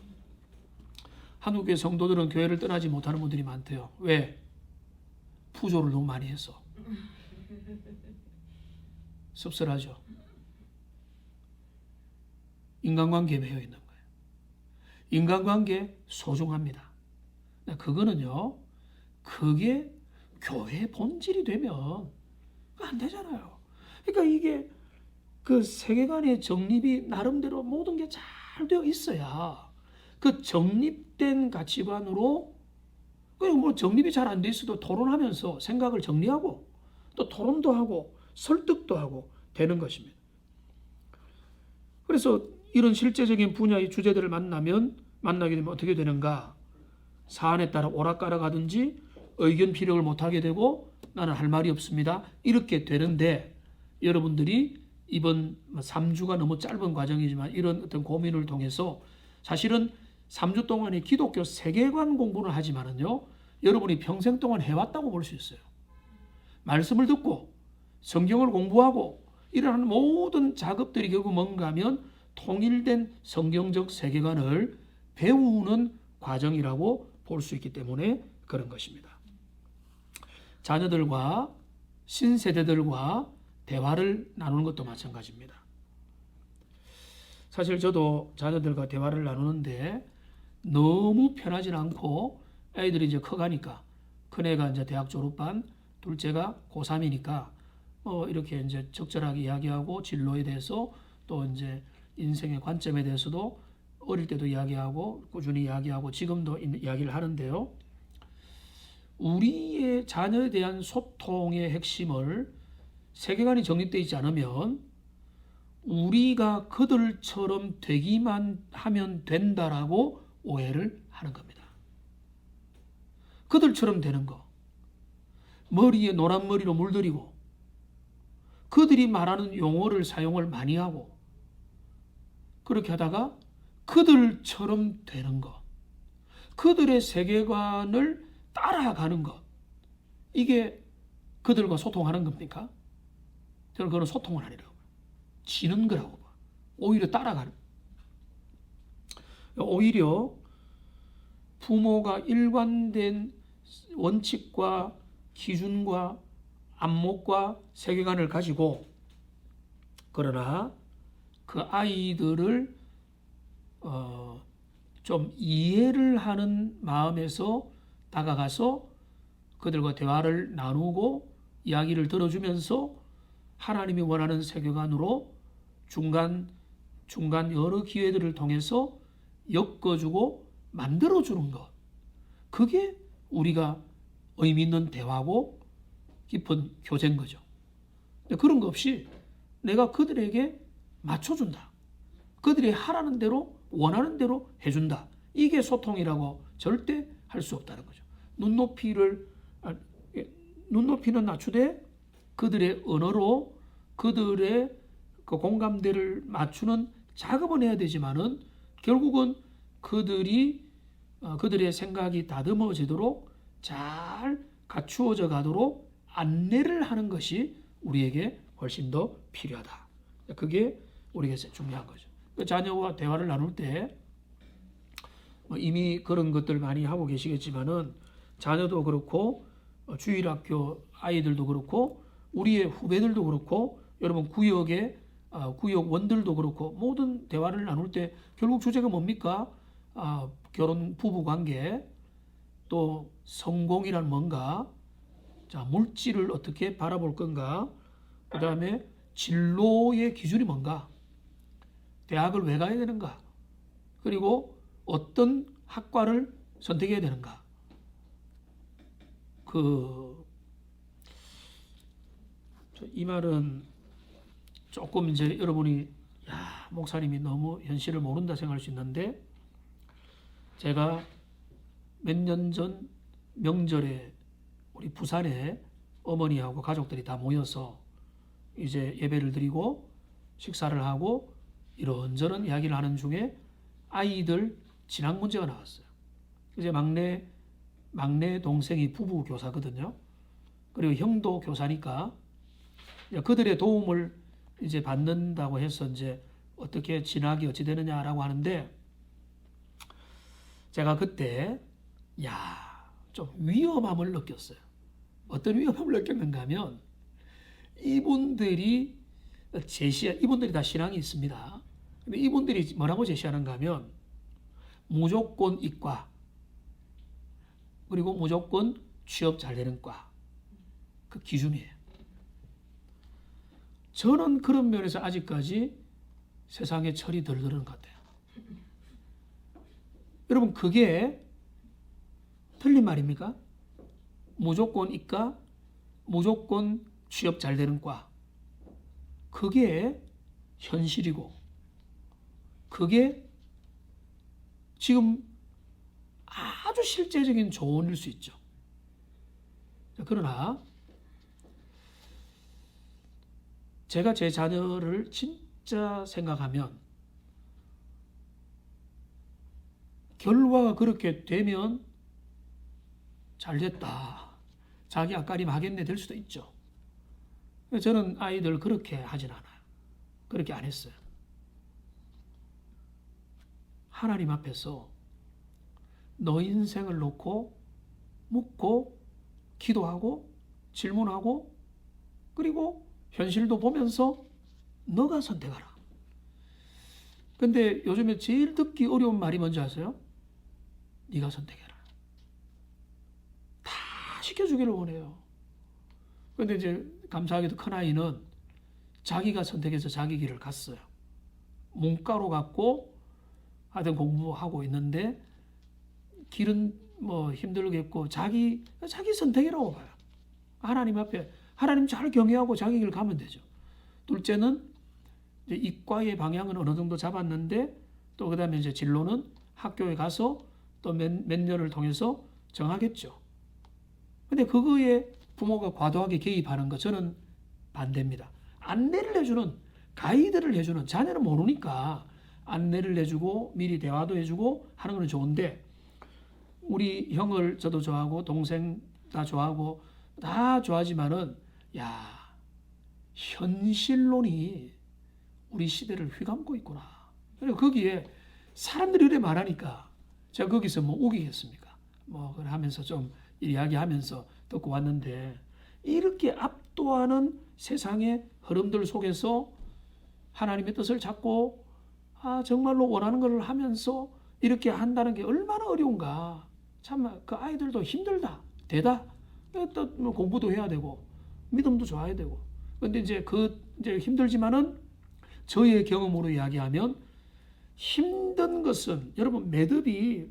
한국교회 성도들은 교회를 떠나지 못하는 분들이 많대요. 왜? 부조를 너무 많이 해서. 씁쓸하죠. 인간관계에 매여 있는 거예요. 인간관계 소중합니다. 그거는요. 그게 교회의 본질이 되면 안 되잖아요. 그러니까 이게 그 세계관의 정립이 나름대로 모든 게 잘 되어 있어야 그 정립된 가치관으로 뭐 정립이 잘 안 돼 있어도 토론하면서 생각을 정리하고 또 토론도 하고 설득도 하고 되는 것입니다. 그래서 이런 실제적인 분야의 주제들을 만나게 되면 어떻게 되는가? 사안에 따라 오락가락 하든지 의견 피력을 못하게 되고 나는 할 말이 없습니다. 이렇게 되는데 여러분들이 이번 3주가 너무 짧은 과정이지만 이런 어떤 고민을 통해서 사실은 3주 동안의 기독교 세계관 공부를 하지만은요, 여러분이 평생 동안 해왔다고 볼 수 있어요. 말씀을 듣고 성경을 공부하고 이러한 모든 작업들이 결국 뭔가 하면 통일된 성경적 세계관을 배우는 과정이라고 볼 수 있기 때문에 그런 것입니다. 자녀들과 신세대들과 대화를 나누는 것도 마찬가지입니다. 사실 저도 자녀들과 대화를 나누는데 너무 편하진 않고 애들이 이제 커가니까 큰애가 이제 대학 졸업반, 둘째가 고3이니까 이렇게 이제 적절하게 이야기하고 진로에 대해서 또 이제 인생의 관점에 대해서도 어릴 때도 이야기하고 꾸준히 이야기하고 지금도 이야기를 하는데요. 우리의 자녀에 대한 소통의 핵심을 세계관이 정립되어 있지 않으면 우리가 그들처럼 되기만 하면 된다라고 오해를 하는 겁니다. 그들처럼 되는 거, 머리에 노란 머리로 물들이고 그들이 말하는 용어를 사용을 많이 하고 그렇게 하다가 그들처럼 되는 것, 그들의 세계관을 따라가는 것, 이게 그들과 소통하는 겁니까? 저는 그건 소통은 아니라고 봐요. 지는 거라고 봐요. 오히려 따라가는. 오히려 부모가 일관된 원칙과 기준과 안목과 세계관을 가지고 그러나 그 아이들을 좀 이해를 하는 마음에서 다가가서 그들과 대화를 나누고 이야기를 들어주면서 하나님이 원하는 세계관으로 중간 여러 기회들을 통해서 엮어주고 만들어주는 것, 그게 우리가 의미 있는 대화고 깊은 교제인 거죠. 근데 그런 거 없이 내가 그들에게 맞춰준다, 그들이 하라는 대로 원하는 대로 해준다, 이게 소통이라고 절대 할 수 없다는 거죠. 눈높이는 낮추되 그들의 언어로 그들의 그 공감대를 맞추는 작업은 해야 되지만은 결국은 그들의 생각이 다듬어지도록 잘 갖추어져 가도록 안내를 하는 것이 우리에게 훨씬 더 필요하다. 그게 우리에게 중요한 거죠. 자녀와 대화를 나눌 때 이미 그런 것들 많이 하고 계시겠지만은 자녀도 그렇고 주일학교 아이들도 그렇고 우리의 후배들도 그렇고 여러분 구역원들도 그렇고 모든 대화를 나눌 때 결국 주제가 뭡니까? 결혼 부부 관계, 또 성공이란 뭔가, 자 물질을 어떻게 바라볼 건가, 그 다음에 진로의 기준이 뭔가, 대학을 왜 가야 되는가, 그리고 어떤 학과를 선택해야 되는가. 이 말은 조금 이제 여러분이 목사님이 너무 현실을 모른다 생각할 수 있는데, 제가 몇 년 전 명절에 우리 부산에 어머니하고 가족들이 다 모여서 이제 예배를 드리고 식사를 하고 이런저런 이야기를 하는 중에 아이들 진학 문제가 나왔어요. 이제 막내 동생이 부부 교사거든요. 그리고 형도 교사니까 그들의 도움을 이제 받는다고 해서 이제 어떻게 진학이 어찌 되느냐라고 하는데, 제가 그때 좀 위험함을 느꼈어요. 어떤 위험함을 느꼈는가 하면 이분들이 다 신앙이 있습니다. 근데 이분들이 뭐라고 제시하는가 하면 무조건 이과, 그리고 무조건 취업 잘 되는 과, 그 기준이에요. 저는 그런 면에서 아직까지 세상에 철이 덜 드는 것 같아요. 여러분, 그게 틀린 말입니까? 무조건 이과, 무조건 취업 잘 되는 과, 그게 현실이고 그게 지금 아주 실제적인 조언일 수 있죠. 그러나 제가 제 자녀를 진짜 생각하면 결과가 그렇게 되면 잘 됐다, 자기 앞가림 하겠네 될 수도 있죠. 저는 아이들 그렇게 하진 않아요. 그렇게 안 했어요. 하나님 앞에서 너 인생을 놓고 묻고 기도하고 질문하고 그리고 현실도 보면서 너가 선택하라. 근데 요즘에 제일 듣기 어려운 말이 뭔지 아세요? 네가 선택해라. 다 시켜주기를 원해요. 근데 이제 감사하게도 큰아이는 자기가 선택해서 자기 길을 갔어요. 문과로 갔고 하여튼 공부하고 있는데 길은 뭐 힘들겠고 자기 선택이라고 봐요. 하나님 앞에 하나님 잘 경외하고 자기 길 가면 되죠. 둘째는 이제 이과의 방향은 어느 정도 잡았는데 또 그다음에 이제 진로는 학교에 가서 또 몇 년을 통해서 정하겠죠. 근데 그거에 부모가 과도하게 개입하는 거 저는 반대입니다. 안내를 해주는, 가이드를 해주는, 자녀는 모르니까 안내를 해주고 미리 대화도 해주고 하는 건 좋은데, 우리 형을 저도 좋아하고 동생 다 좋아하고 다 좋아하지만은 야, 현실론이 우리 시대를 휘감고 있구나. 그리고 거기에 사람들이 이렇게 말하니까 제가 거기서 뭐 우기겠습니까? 뭐 그걸 하면서 좀 이야기하면서 듣고 왔는데, 이렇게 압도하는 세상의 흐름들 속에서 하나님의 뜻을 찾고 정말로 원하는 걸 하면서 이렇게 한다는 게 얼마나 어려운가. 참 그 아이들도 힘들다, 되다. 또 뭐 공부도 해야 되고 믿음도 좋아야 되고. 근데 이제 이제 힘들지만은 저의 경험으로 이야기하면 힘든 것은, 여러분 매듭이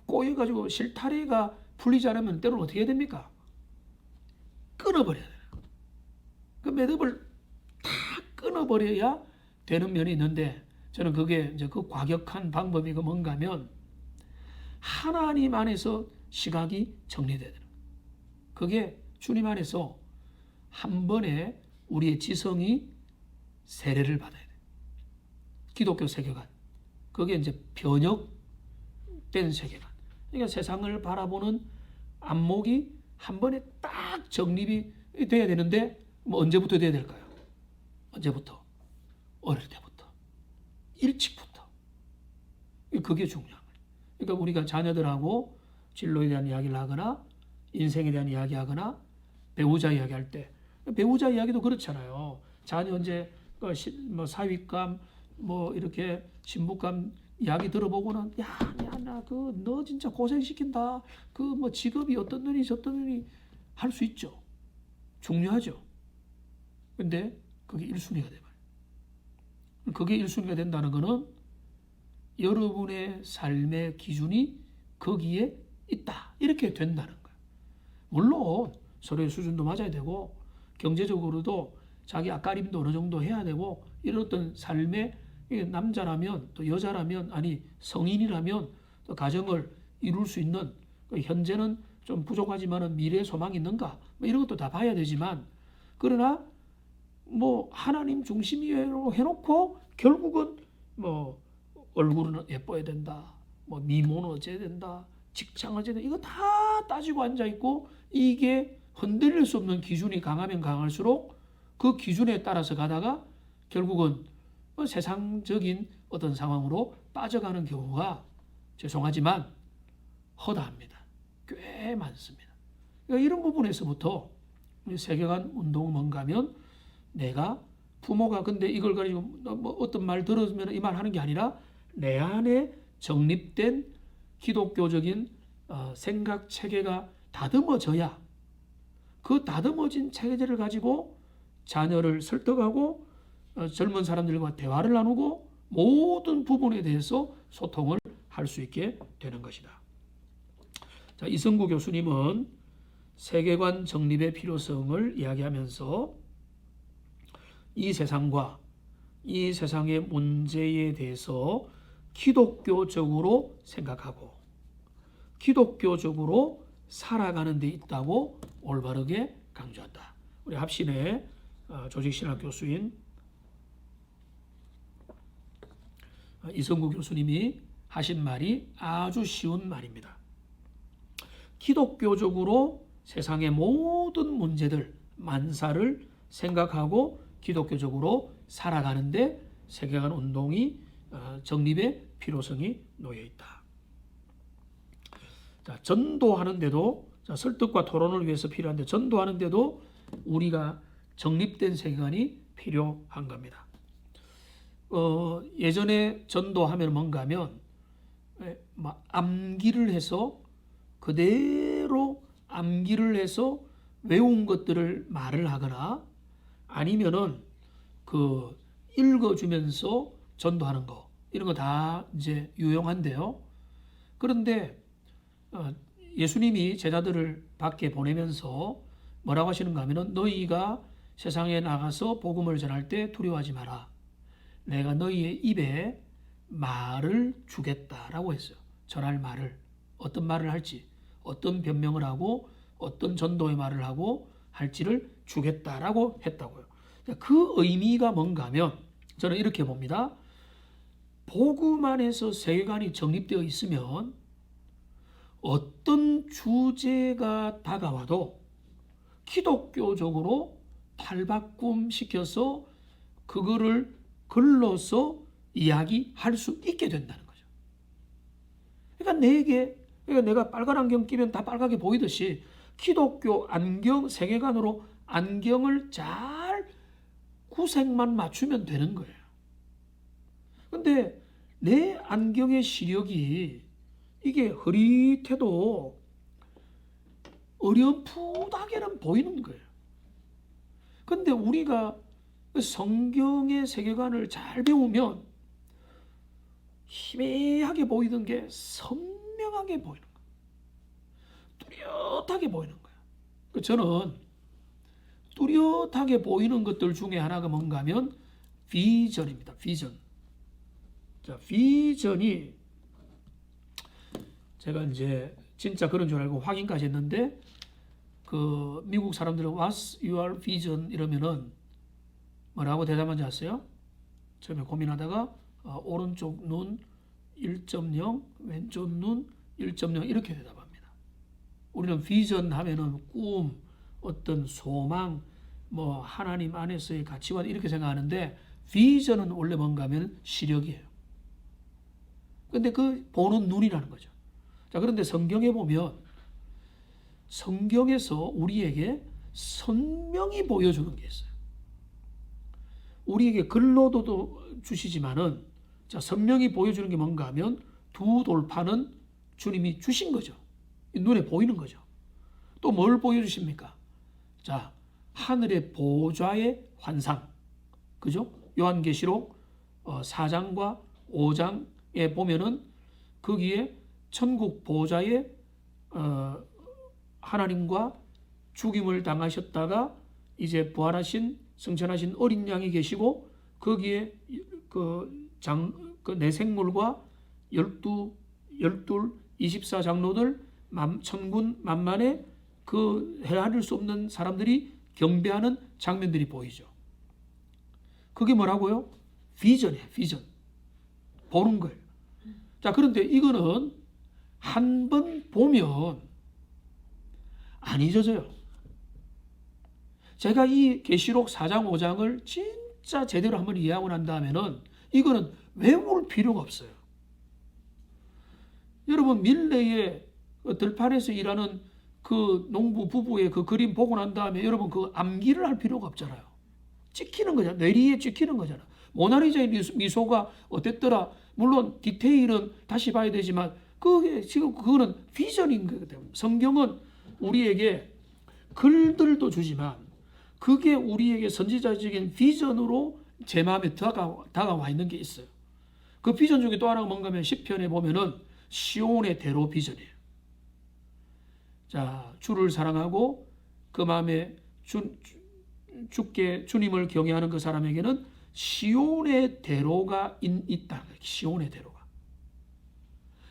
꼬여가지고 실타래가 풀리지 않으면 때로는 어떻게 해야 됩니까? 끊어버려야 돼요. 그 매듭을 다 끊어버려야 되는 면이 있는데, 저는 그게 이제 그 과격한 방법이 뭔가 하면 하나님 안에서 시각이 정리돼야 되는 거예요. 그게 주님 안에서 한 번에 우리의 지성이 세례를 받아야 돼요. 기독교 세계관. 그게 이제 변혁된 세계관. 그러니까 세상을 바라보는 안목이 한 번에 딱 정립이 돼야 되는데, 뭐 언제부터 돼야 될까요? 언제부터? 어릴 때부터. 일찍부터. 그게 중요한 거예요. 그러니까 우리가 자녀들하고 진로에 대한 이야기를 하거나 인생에 대한 이야기하거나 배우자 이야기할 때, 배우자 이야기도 그렇잖아요. 자녀 이제 뭐 사윗감 뭐 이렇게 신부감 이야기 들어보고는 나 너 진짜 고생시킨다. 그 뭐 직업이 어떤 놈이 저떤 놈이 할 수 있죠. 중요하죠. 근데 그게 1순위가 돼버려요. 그게 1순위가 된다는 거는 여러분의 삶의 기준이 거기에 있다, 이렇게 된다는 거예요. 물론 서로의 수준도 맞아야 되고 경제적으로도 자기 앞가림도 어느 정도 해야 되고, 이런 어떤 삶의, 남자라면 또 여자라면, 아니 성인이라면 또 가정을 이룰 수 있는, 현재는 좀 부족하지만 미래에 소망이 있는가, 뭐 이런 것도 다 봐야 되지만, 그러나 뭐 하나님 중심으로 해놓고 결국은 뭐 얼굴은 예뻐야 된다, 뭐 미모는 어째야 된다, 직장을 어째야 된다, 이거 다 따지고 앉아있고, 이게 흔들릴 수 없는 기준이 강하면 강할수록 그 기준에 따라서 가다가 결국은 세상적인 어떤 상황으로 빠져가는 경우가 죄송하지만 허다합니다. 꽤 많습니다. 그러니까 이런 부분에서부터 우리 세계관 운동은 뭔가 하면, 내가 부모가 근데 이걸 가지고 뭐 어떤 말 들으면 이 말 하는 게 아니라 내 안에 정립된 기독교적인 생각 체계가 다듬어져야, 그 다듬어진 체계를 가지고 자녀를 설득하고 젊은 사람들과 대화를 나누고 모든 부분에 대해서 소통을 할 수 있게 되는 것이다. 자, 이성구 교수님은 세계관 정립의 필요성을 이야기하면서 이 세상과 이 세상의 문제에 대해서 기독교적으로 생각하고 기독교적으로 살아가는 데 있다고 올바르게 강조한다. 우리 합신의 조직신학 교수인 이성구 교수님이 하신 말이 아주 쉬운 말입니다. 기독교적으로 세상의 모든 문제들, 만사를 생각하고 기독교적으로 살아가는데 세계관 운동이 정립의 필요성이 놓여 있다. 자, 전도하는데도 설득과 토론을 위해서 필요한데 전도하는데도 우리가 정립된 세계관이 필요한 겁니다. 예전에 전도하면 뭔가 하면 암기를 해서 그대로 암기를 해서 외운 것들을 말을 하거나 아니면은 그 읽어주면서 전도하는 거 이런 거 다 이제 유용한데요. 그런데 예수님이 제자들을 밖에 보내면서 뭐라고 하시는가 하면은 너희가 세상에 나가서 복음을 전할 때 두려워하지 마라. 내가 너희의 입에 말을 주겠다라고 했어요. 전할 말을. 어떤 말을 할지, 어떤 변명을 하고 어떤 전도의 말을 하고 할지를 주겠다라고 했다고요. 그 의미가 뭔가 하면 저는 이렇게 봅니다. 복음 안에서 세계관이 정립되어 있으면 어떤 주제가 다가와도 기독교적으로 탈바꿈시켜서 그거를 글로서 이야기할 수 있게 된다는 거죠. 그러니까 내가 빨간 안경 끼면 다 빨갛게 보이듯이 기독교 안경 세계관으로 안경을 잘 구색만 맞추면 되는 거예요. 근데 내 안경의 시력이 이게 흐릿해도 어렴풋하게는 보이는 거예요. 근데 우리가 성경의 세계관을 잘 배우면 희미하게 보이던 게 선명하게 보이는 거예요. 뚜렷하게 보이는 거예요. 저는 뚜렷하게 보이는 것들 중에 하나가 뭔가 하면 비전입니다. 비전. 자, 비전이 제가 이제 진짜 그런 줄 알고 확인까지 했는데 그 미국 사람들은 What's your vision 이러면은 뭐라고 대답한지 아세요? 처음에 고민하다가 오른쪽 눈 1.0, 왼쪽 눈 1.0 이렇게 대답합니다. 우리는 비전 하면은 꿈, 어떤 소망, 뭐 하나님 안에서의 가치관 이렇게 생각하는데 비전은 원래 뭔가 하면 시력이에요. 근데 그 보는 눈이라는 거죠. 자, 그런데 성경에 보면 성경에서 우리에게 선명히 보여주는 게 있어요. 우리에게 글로도 주시지만은 자, 선명히 보여주는 게 뭔가 하면 두 돌파는 주님이 주신 거죠. 눈에 보이는 거죠. 또 뭘 보여주십니까? 자, 하늘의 보좌의 환상. 그죠? 요한계시록 4장과 5장에 보면은 거기에 천국 보좌에 하나님과 죽임을 당하셨다가 이제 부활하신 승천하신 어린 양이 계시고 거기에 그 내생물과 24장로들 천군 만만의 그 헤아릴 수 없는 사람들이 경배하는 장면들이 보이죠. 그게 뭐라고요? 비전이에요. 비전. 보는 거예요. 자, 그런데 이거는 한 번 보면 안 잊어져요. 제가 이 계시록 4장 5장을 진짜 제대로 한번 이해하고 난 다음에는 이거는 외울 필요가 없어요. 여러분 밀레의 들판에서 일하는 그 농부 부부의 그 그림 보고 난 다음에 여러분 그 암기를 할 필요가 없잖아요. 찍히는 거잖아. 뇌리에 찍히는 거잖아. 모나리자의 미소가 어땠더라. 물론 디테일은 다시 봐야 되지만 그게 지금 그거는 비전인 거거든요. 성경은 우리에게 글들도 주지만 그게 우리에게 선지자적인 비전으로 제 마음에 다가와 있는 게 있어요. 그 비전 중에 또 하나가 뭔가 하면 시편에 보면은 시온의 대로 비전이에요. 자, 주를 사랑하고 그 마음에 주께 주님을 경외하는 그 사람에게는 시온의 대로가 있다. 시온의 대로가.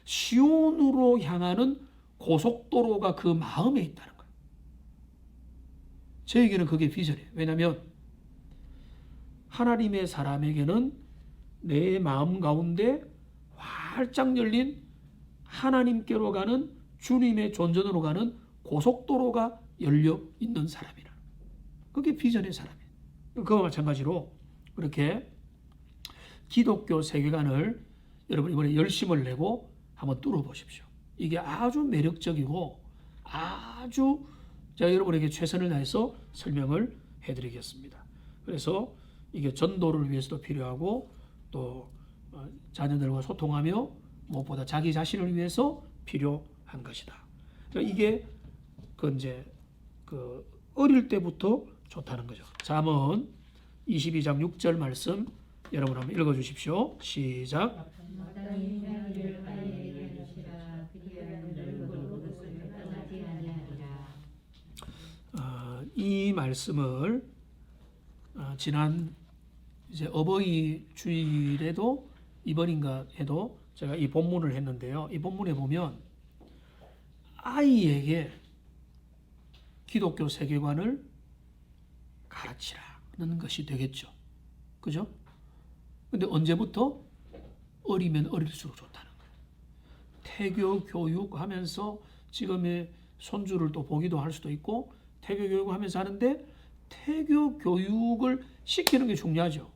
시온으로 향하는 고속도로가 그 마음에 있다는 거예요. 저에게는 그게 비전이에요. 왜냐하면 하나님의 사람에게는 내 마음 가운데 활짝 열린 하나님께로 가는 주님의 존전으로 가는 고속도로가 열려 있는 사람이라. 그게 비전의 사람이에요. 그와 마찬가지로 그렇게 기독교 세계관을 여러분 이번에 열심을 내고 한번 뚫어보십시오. 이게 아주 매력적이고 아주 제가 여러분에게 최선을 다해서 설명을 해드리겠습니다. 그래서 이게 전도를 위해서도 필요하고 또 자녀들과 소통하며 무엇보다 자기 자신을 위해서 필요한 것이다. 그러니까 이게 그 어릴 때부터 좋다는 거죠. 잠언 22장 6절 말씀 여러분 한번 읽어주십시오. 시작. 마땅히 향기를 아이에게 주시라. 그리하여 늙어도 그것을 떠나지 아니하리라. 이 말씀을 지난 이제 어버이 주일에도 이번인가 해도 제가 이 본문을 했는데요. 이 본문에 보면 아이에게 기독교 세계관을 가르치라는 것이 되겠죠. 그죠? 근데 언제부터? 어리면 어릴수록 좋다는 거예요. 태교 교육하면서 지금의 손주를 또 보기도 할 수도 있고 태교 교육하면서 하는데 태교 교육을 시키는 게 중요하죠.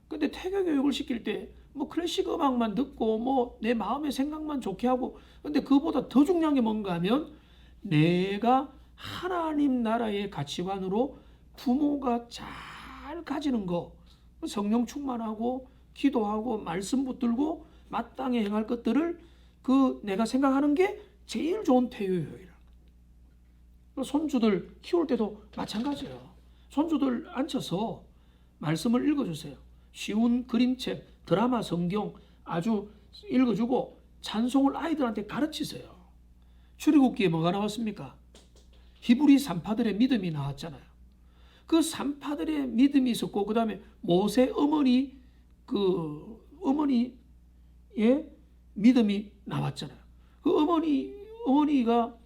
근데 태교 교육을 시킬 때 뭐 클래식 음악만 듣고 뭐 내 마음의 생각만 좋게 하고 근데 그보다 더 중요한 게 뭔가 하면 내가 하나님 나라의 가치관으로 부모가 잘 가지는 거 성령 충만하고 기도하고 말씀 붙들고 마땅히 행할 것들을 그 내가 생각하는 게 제일 좋은 태교예요. 손주들 키울 때도 마찬가지예요. 손주들 앉혀서 말씀을 읽어주세요. 쉬운 그림책, 드라마, 성경 아주 읽어주고 찬송을 아이들한테 가르치세요. 출애굽기에 뭐가 나왔습니까? 히브리 산파들의 믿음이 나왔잖아요. 그 산파들의 믿음이 있었고 그 다음에 모세 어머니의 믿음이 나왔잖아요. 그 어머니가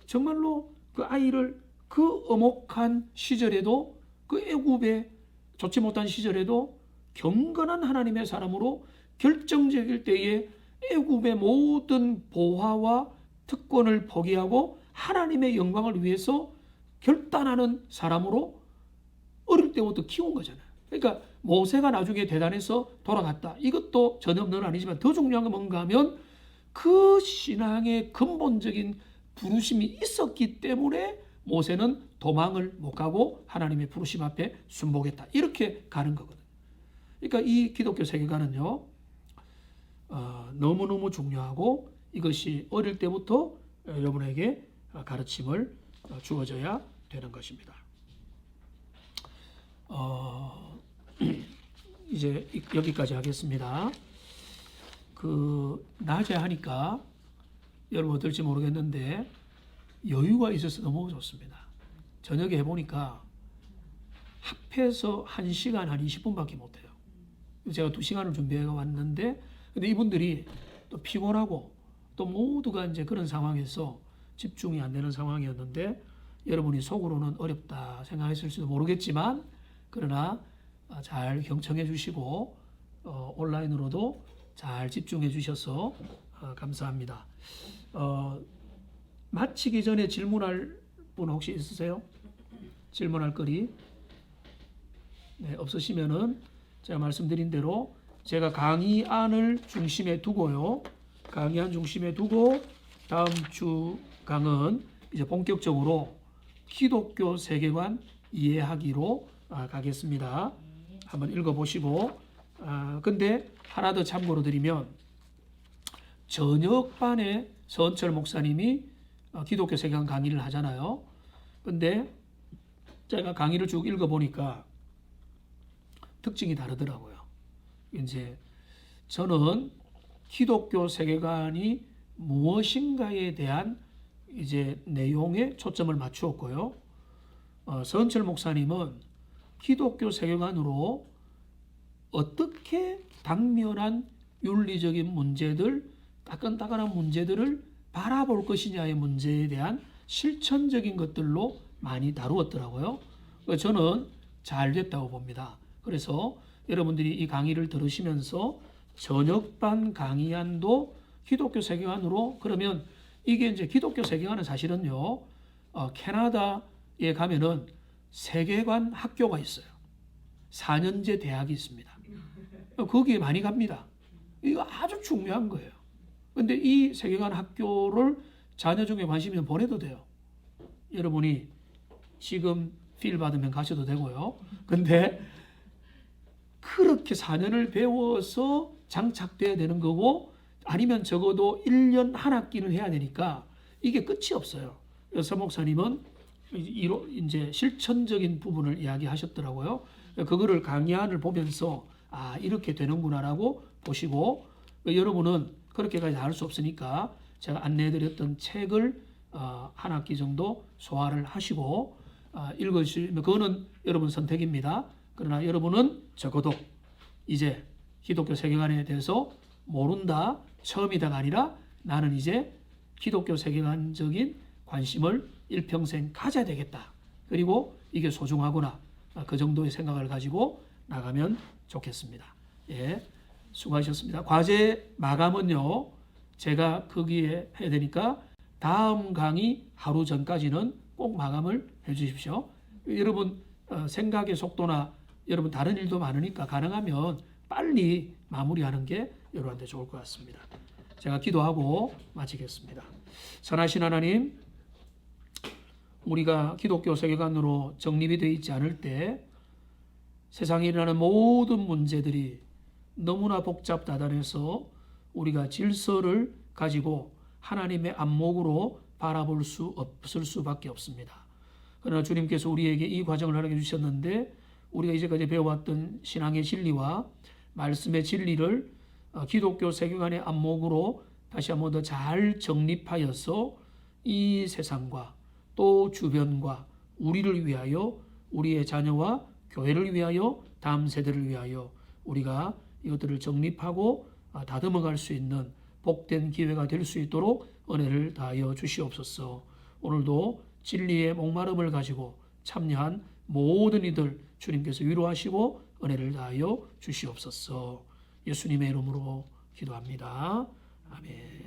정말로 그 아이를 그 엄혹한 시절에도 그 애굽에 좋지 못한 시절에도 경건한 하나님의 사람으로 결정적일 때에 애굽의 모든 보화와 특권을 포기하고 하나님의 영광을 위해서 결단하는 사람으로 어릴 때부터 키운 거잖아요. 그러니까 모세가 나중에 대단해서 돌아갔다. 이것도 전혀 는 아니지만 더 중요한 건 뭔가 하면 그 신앙의 근본적인 부르심이 있었기 때문에 모세는 도망을 못 가고 하나님의 부르심 앞에 순복했다. 이렇게 가는 거거든요. 그러니까 이 기독교 세계관은요. 너무너무 중요하고 이것이 어릴 때부터 여러분에게 가르침을 주어져야 되는 것입니다. 이제 여기까지 하겠습니다. 낮에 하니까 여러분 어떨지 모르겠는데 여유가 있어서 너무 좋습니다. 저녁에 해보니까 합해서 1시간 한 20분밖에 못해요. 제가 2시간을 준비해 왔는데 근데 이분들이 또 피곤하고 또 모두가 이제 그런 상황에서 집중이 안 되는 상황이었는데 여러분이 속으로는 어렵다 생각했을지도 모르겠지만 그러나 잘 경청해 주시고 온라인으로도 잘 집중해 주셔서 감사합니다. 마치기 전에 질문할 분 혹시 있으세요? 질문할 거리? 네, 없으시면은 제가 말씀드린 대로 제가 강의안을 중심에 두고요. 강의안 중심에 두고 다음 주 강은 이제 본격적으로 기독교 세계관 이해하기로 가겠습니다. 한번 읽어보시고 근데 하나 더 참고로 드리면 저녁반에 서은철 목사님이 기독교 세계관 강의를 하잖아요. 근데 제가 강의를 쭉 읽어보니까 특징이 다르더라고요. 이제 저는 기독교 세계관이 무엇인가에 대한 이제 내용에 초점을 맞추었고요. 서은철 목사님은 기독교 세계관으로 어떻게 당면한 윤리적인 문제들, 따끈따끈한 문제들을 바라볼 것이냐의 문제에 대한 실천적인 것들로 많이 다루었더라고요. 저는 잘 됐다고 봅니다. 그래서 여러분들이 이 강의를 들으시면서 저녁반 강의안도 기독교 세계관으로, 그러면 이게 이제 기독교 세계관은 사실은요, 캐나다에 가면은 세계관 학교가 있어요. 4년제 대학이 있습니다. 거기에 많이 갑니다. 이거 아주 중요한 거예요. 근데 이 세계관 학교를 자녀 중에 관심이 있으면 보내도 돼요. 여러분이 지금 필 받으면 가셔도 되고요. 근데 그렇게 4년을 배워서 장착돼야 되는 거고, 아니면 적어도 1년 한 학기는 해야 되니까 이게 끝이 없어요. 서 목사님은 이제 실천적인 부분을 이야기하셨더라고요. 그거를 강의안을 보면서 이렇게 되는구나라고 보시고, 여러분은 그렇게까지 다 할 수 없으니까 제가 안내해드렸던 책을 한 학기 정도 소화를 하시고 읽으시면 그거는 여러분 선택입니다. 그러나 여러분은 적어도 이제 기독교 세계관에 대해서 모른다, 처음이다가 아니라 나는 이제 기독교 세계관적인 관심을 일평생 가져야 되겠다. 그리고 이게 소중하구나. 그 정도의 생각을 가지고 나가면 좋겠습니다. 예, 수고하셨습니다. 과제 마감은요, 제가 거기에 해야 되니까 다음 강의 하루 전까지는 꼭 마감을 해 주십시오. 여러분 생각의 속도나 여러분 다른 일도 많으니까 가능하면 빨리 마무리하는 게 여러분한테 좋을 것 같습니다. 제가 기도하고 마치겠습니다. 선하신 하나님, 우리가 기독교 세계관으로 정립이 되어 있지 않을 때 세상에 일어나는 모든 문제들이 너무나 복잡다단해서 우리가 질서를 가지고 하나님의 안목으로 바라볼 수 없을 수밖에 없습니다. 그러나 주님께서 우리에게 이 과정을 허락해 주셨는데, 우리가 이제까지 배워왔던 신앙의 진리와 말씀의 진리를 기독교 세계관의 안목으로 다시 한번 더 잘 정립하여서 이 세상과 또 주변과 우리를 위하여, 우리의 자녀와 교회를 위하여, 다음 세대를 위하여 우리가 이것들을 정립하고 다듬어 갈 수 있는 복된 기회가 될 수 있도록 은혜를 다하여 주시옵소서. 오늘도 진리의 목마름을 가지고 참여한 모든 이들 주님께서 위로하시고 은혜를 다하여 주시옵소서. 예수님의 이름으로 기도합니다. 아멘.